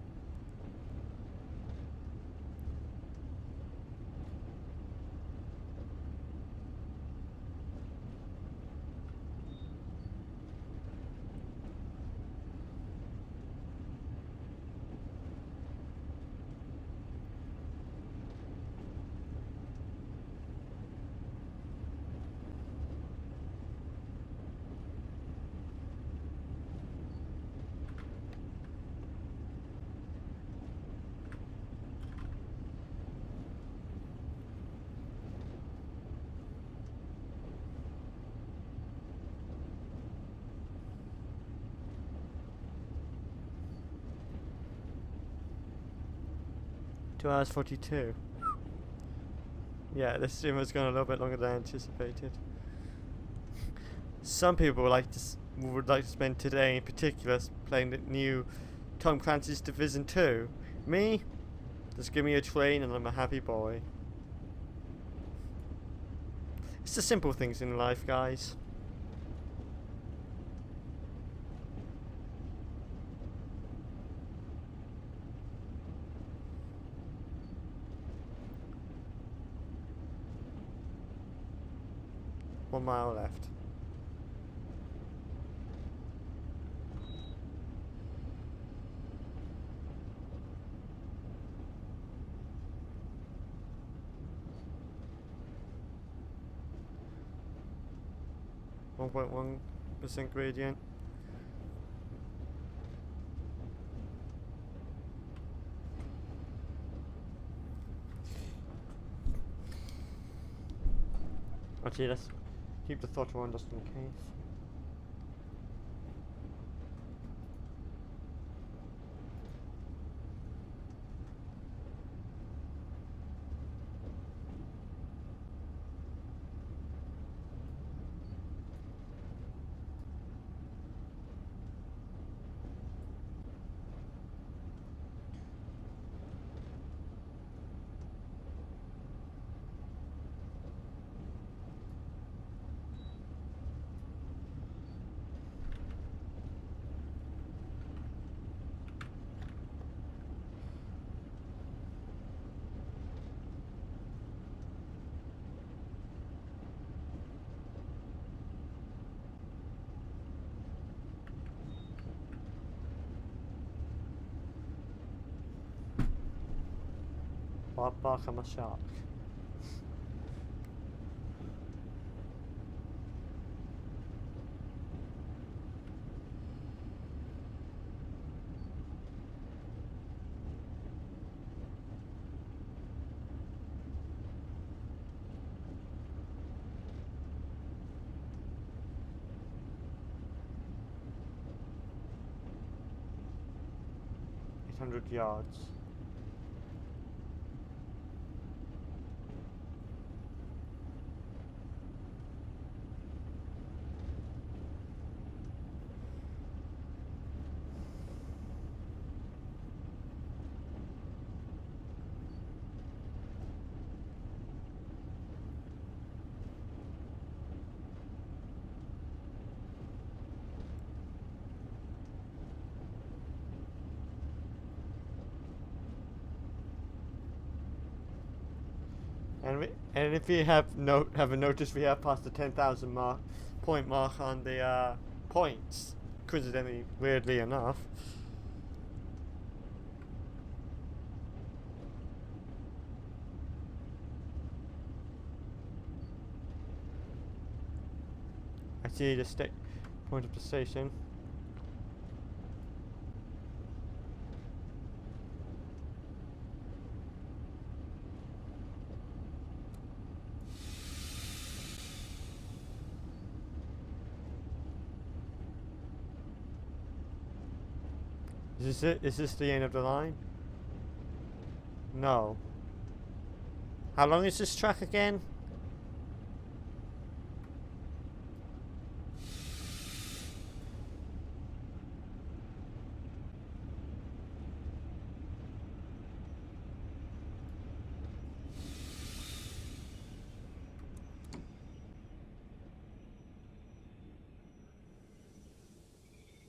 Two hours 42. Yeah, this stream has gone a little bit longer than I anticipated. Some people would like to spend today in particular playing the new Tom Clancy's Division 2. Me? Just give me a train and I'm a happy boy. It's the simple things in life, guys. One mile left. %1 gradient. Actually, let's keep the throttle on just in case. Bark, I'm a shark. 800 yards. And if you haven't noticed, we have passed the 10,000 point mark on the points. Coincidentally, weirdly enough. I see the point of the station. Is this it? Is this the end of the line? No. How long is this track again?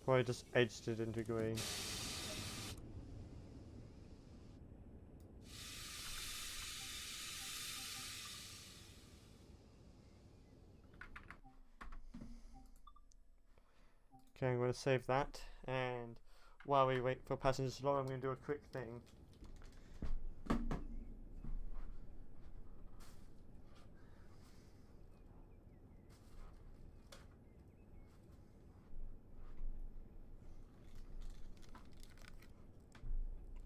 Probably just edged it into green. Okay, I'm going to save that, and while we wait for passengers to load, I'm going to do a quick thing.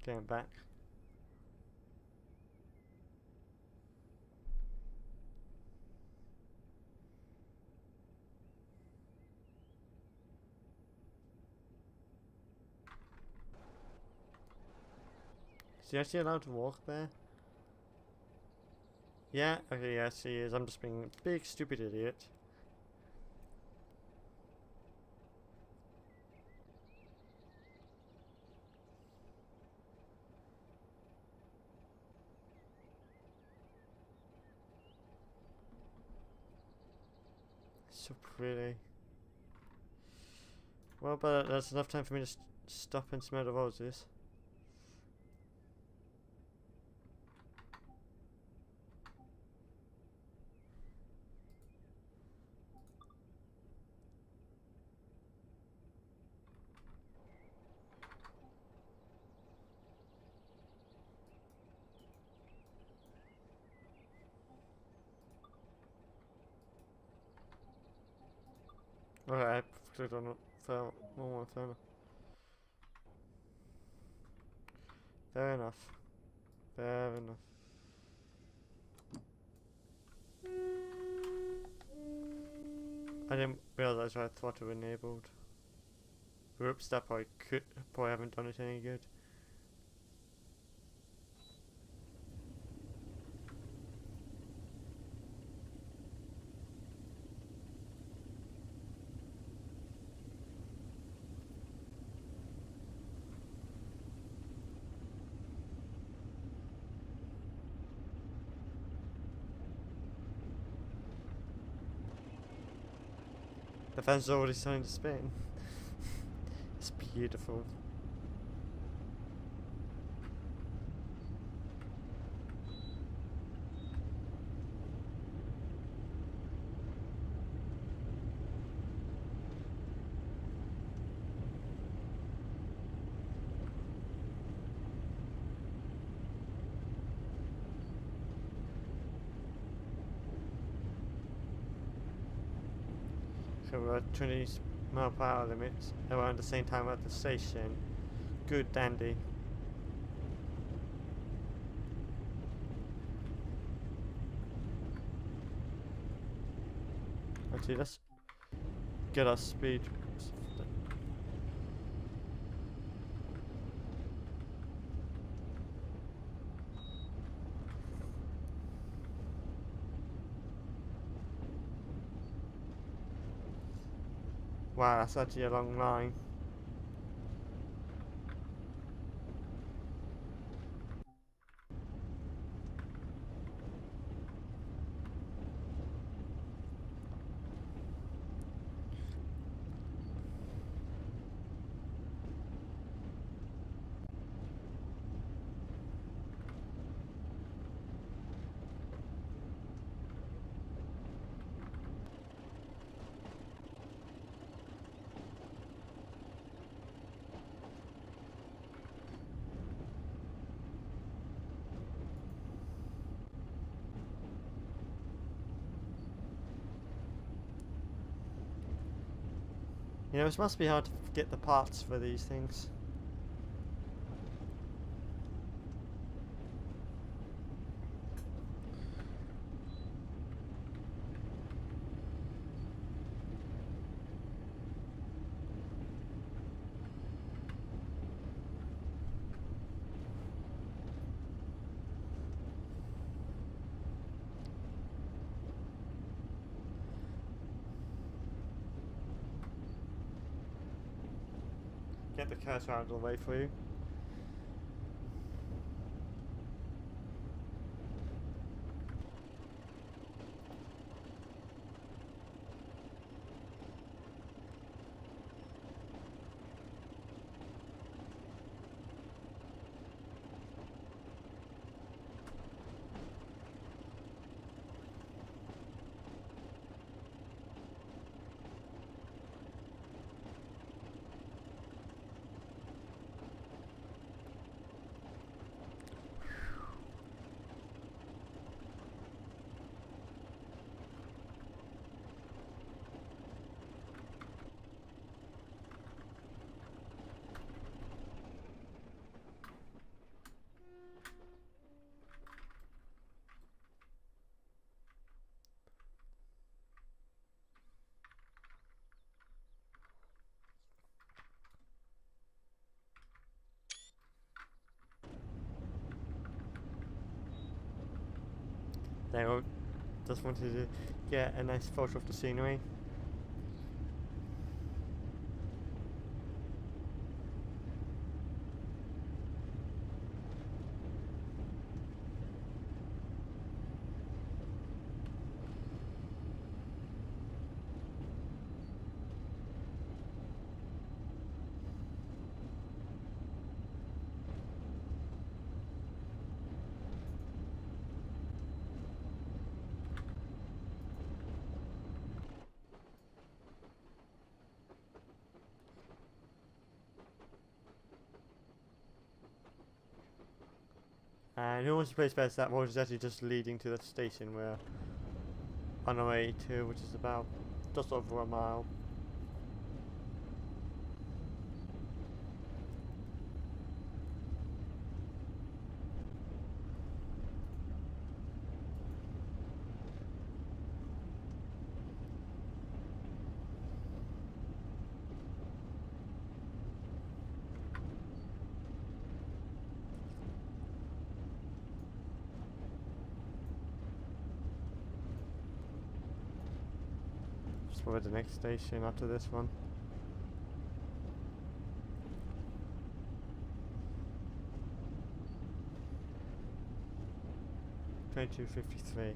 Okay, I'm back. Is he actually allowed to walk there? Yeah, okay, yes he is. I'm just being a big stupid idiot. So pretty. Well, but that's enough time for me to stop and smell the roses. Okay, I clicked on it. Fair enough. Fair enough. I didn't realize I had throttle enabled. Whoops, that probably haven't done it any good. The fans are already starting to spin. It's beautiful. So we're at 20 mile/hour limits around the same time at the station. Good dandy. Actually, let's get our speed. Wow, that's actually a long line. You know, it must be hard to get the parts for these things. Get the cursor out of the way for you. There we go. Just wanted to get a nice photo of the scenery. And who wants to place best? That road is actually just leading to the station we're on our way to, which is about just over a mile. Just probably the next station after this one. $22.53.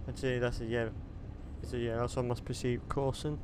Actually, that's a yeah. It's a yeah. Also, must proceed caution.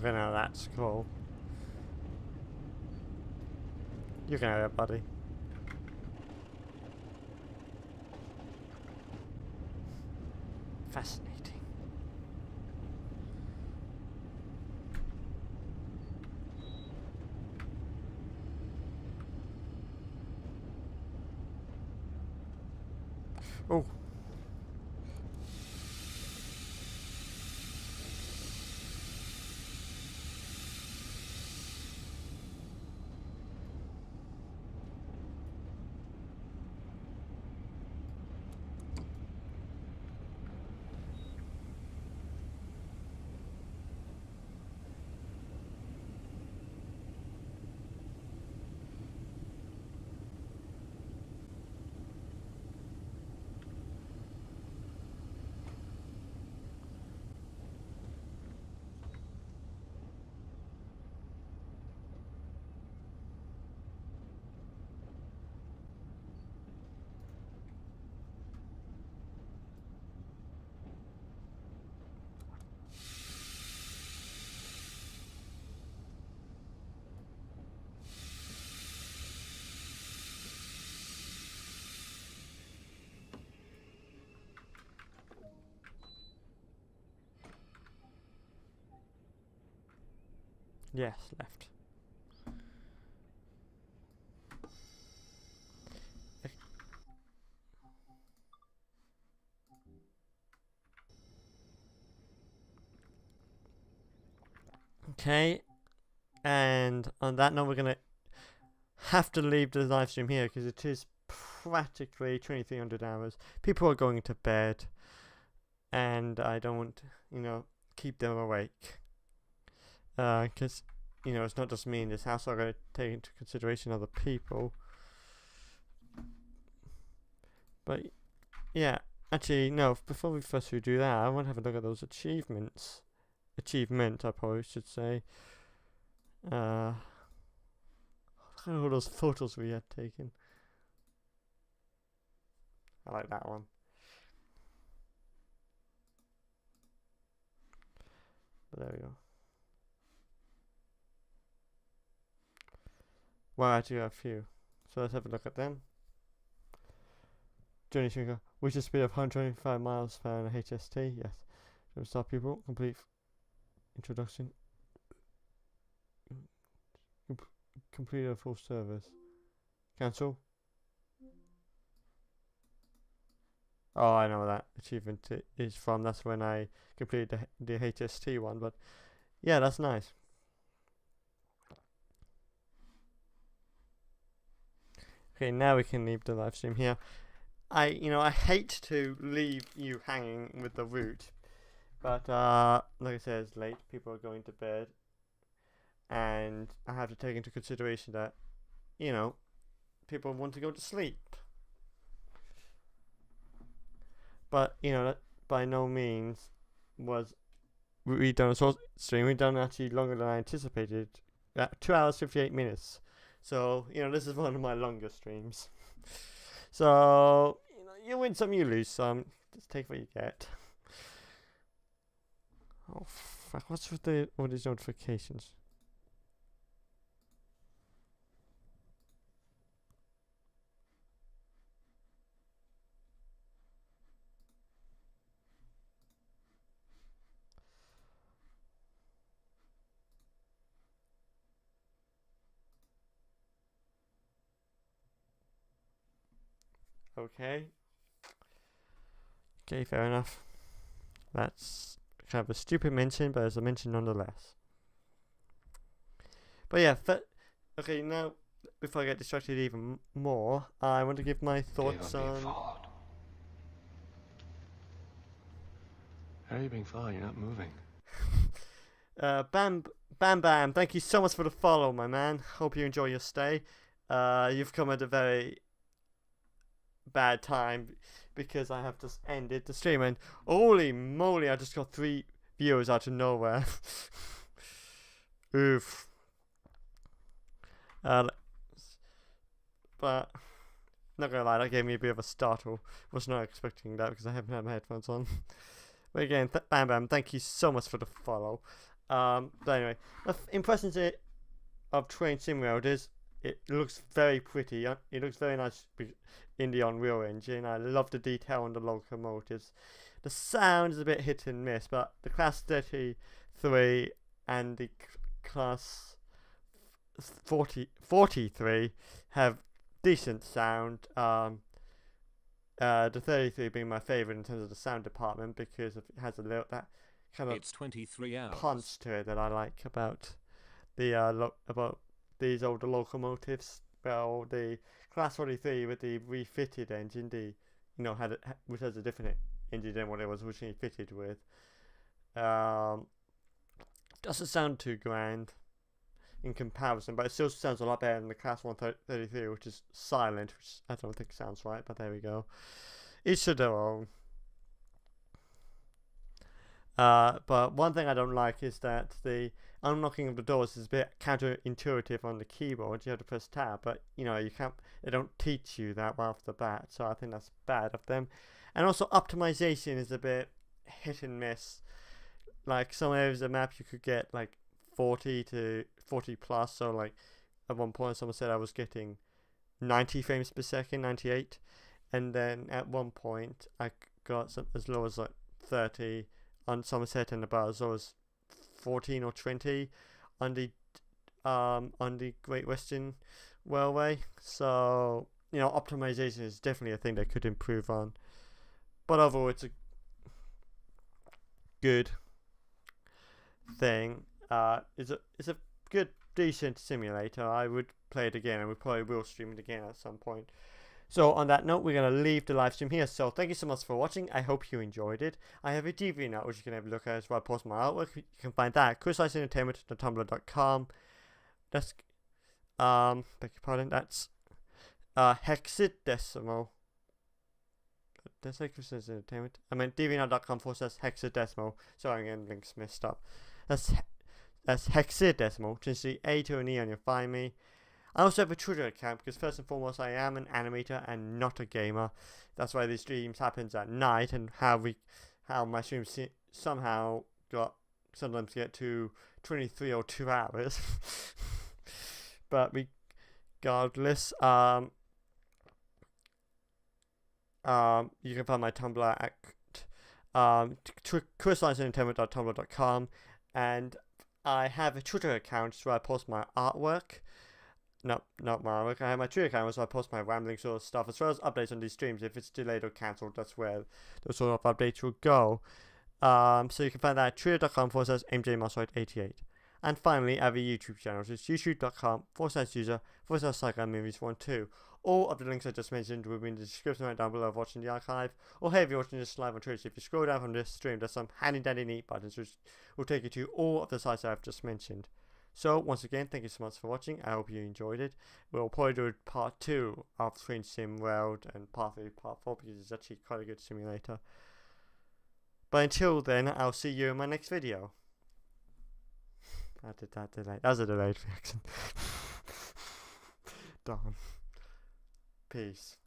Okay, now that's cool. You can have it, buddy. Fascinating. Oh. Yes, left. Okay, and on that note, we're gonna have to leave the live stream here because it is practically 2300 hours. People are going to bed, and I don't want to, keep them awake. Because, it's not just me in this house. I'm going to take into consideration other people. But, yeah. Actually, no, before we first do that, I want to have a look at those achievements. Achievement, I probably should say. Look at all those photos we had taken. I like that one. But there we go. Well, I actually got a few. So let's have a look at them. Journey Shinka. Which is speed of 125 miles per hour HST. Yes. Don't stop people. Complete introduction. Complete a full service. Cancel. Oh, I know what that achievement is from. That's when I completed the HST one. But yeah, that's nice. Okay, now we can leave the live stream here. I hate to leave you hanging with the route, but like I said, it's late. People are going to bed, and I have to take into consideration that, people want to go to sleep. But that by no means was we done a short stream. We done actually longer than I anticipated. 2 hours 58 minutes. So this is one of my longer streams. So you win some, you lose some. Just take what you get. Oh fuck! What's with all these notifications? Okay. Okay, fair enough. That's kind of a stupid mention, but it's a mention nonetheless. But yeah, okay, now, before I get distracted even more, I want to give my thoughts on... How are you being followed? You're not moving. Bam Bam, thank you so much for the follow, my man. Hope you enjoy your stay. You've come at a very bad time because I have just ended the stream, and holy moly, I just got 3 viewers out of nowhere. Oof. But not gonna lie, that gave me a bit of a startle. Was not expecting that because I haven't had my headphones on. But again, Bam Bam, thank you so much for the follow. But anyway, the impressions of Train Sim World is it looks very pretty. It looks very nice in the Unreal Engine. I love the detail on the locomotives. The sound is a bit hit and miss, but the Class 33 and the Class 43 have decent sound. The 33 being my favorite in terms of the sound department because it has a little that kind of It's 23 hours. punch to it that I like about the about these older locomotives. Well, the Class 43 with the refitted engine, which has a different engine than what it was originally fitted with. Doesn't sound too grand in comparison, but it still sounds a lot better than the Class 133, which is silent, which I don't think sounds right, but there we go. Each to their own. But one thing I don't like is that the unlocking of the doors is a bit counterintuitive on the keyboard. You have to press tab, but you can't. They don't teach you that right off the bat, so I think that's bad of them. And also optimization is a bit hit and miss. Like some areas of the map you could get like 40 to 40 plus. So like at one point someone said I was getting 90 frames per second, 98, and then at one point I got as low as like 30 on Somerset and about as low as 14 or 20 on the Great Western Railway. So optimization is definitely a thing they could improve on. But overall, it's a good thing. It's a good, decent simulator. I would play it again, and we probably will stream it again at some point. So on that note, we're going to leave the live stream here. So thank you so much for watching. I hope you enjoyed it. I have a DeviantArt which you can have a look at as well. I post my artwork. You can find that at chrisicentertainment.tumblr.com. That's beg your pardon. That's hexadecimal. Did I say Chris Entertainment? I meant deviantart.com/hexadecimal. Sorry, I'm getting links messed up. That's hexadecimal. Change the A to an E and you'll find me. I also have a Twitter account because first and foremost I am an animator and not a gamer. That's why these streams happens at night and how my streams somehow sometimes get to 23 or 2 hours. But regardless, you can find my Tumblr at chrisicentertainment.tumblr.com, and I have a Twitter account where I post my artwork. Not my artwork. I have my Twitter account where I post my rambling sort of stuff, as well as updates on these streams. If it's delayed or cancelled, that's where those sort of updates will go. So you can find that at twitter.com/MJMusselwhite88. And finally, I have a YouTube channel, which is youtube.com/user/Psychomovies12. All of the links I just mentioned will be in the description right down below of watching the archive. Or hey, if you're watching this live on Twitch, if you scroll down from this stream, there's some handy dandy neat buttons which will take you to all of the sites I've just mentioned. So once again, thank you so much for watching. I hope you enjoyed it. We'll probably do part 2 of Train Sim World and part 3, part 4, because it's actually quite a good simulator. But until then, I'll see you in my next video. I did that delay. That was a delayed reaction. Darn. Peace.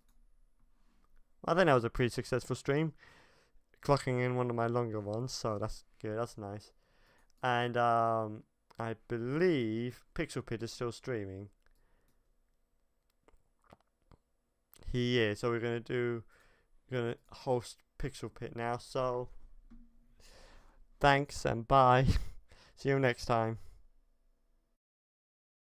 I think that was a pretty successful stream. Clocking in one of my longer ones, so that's good. That's nice. And I believe Pixel Pit is still streaming. He is. So we're gonna host Pixel Pit now. So thanks and bye. See you next time.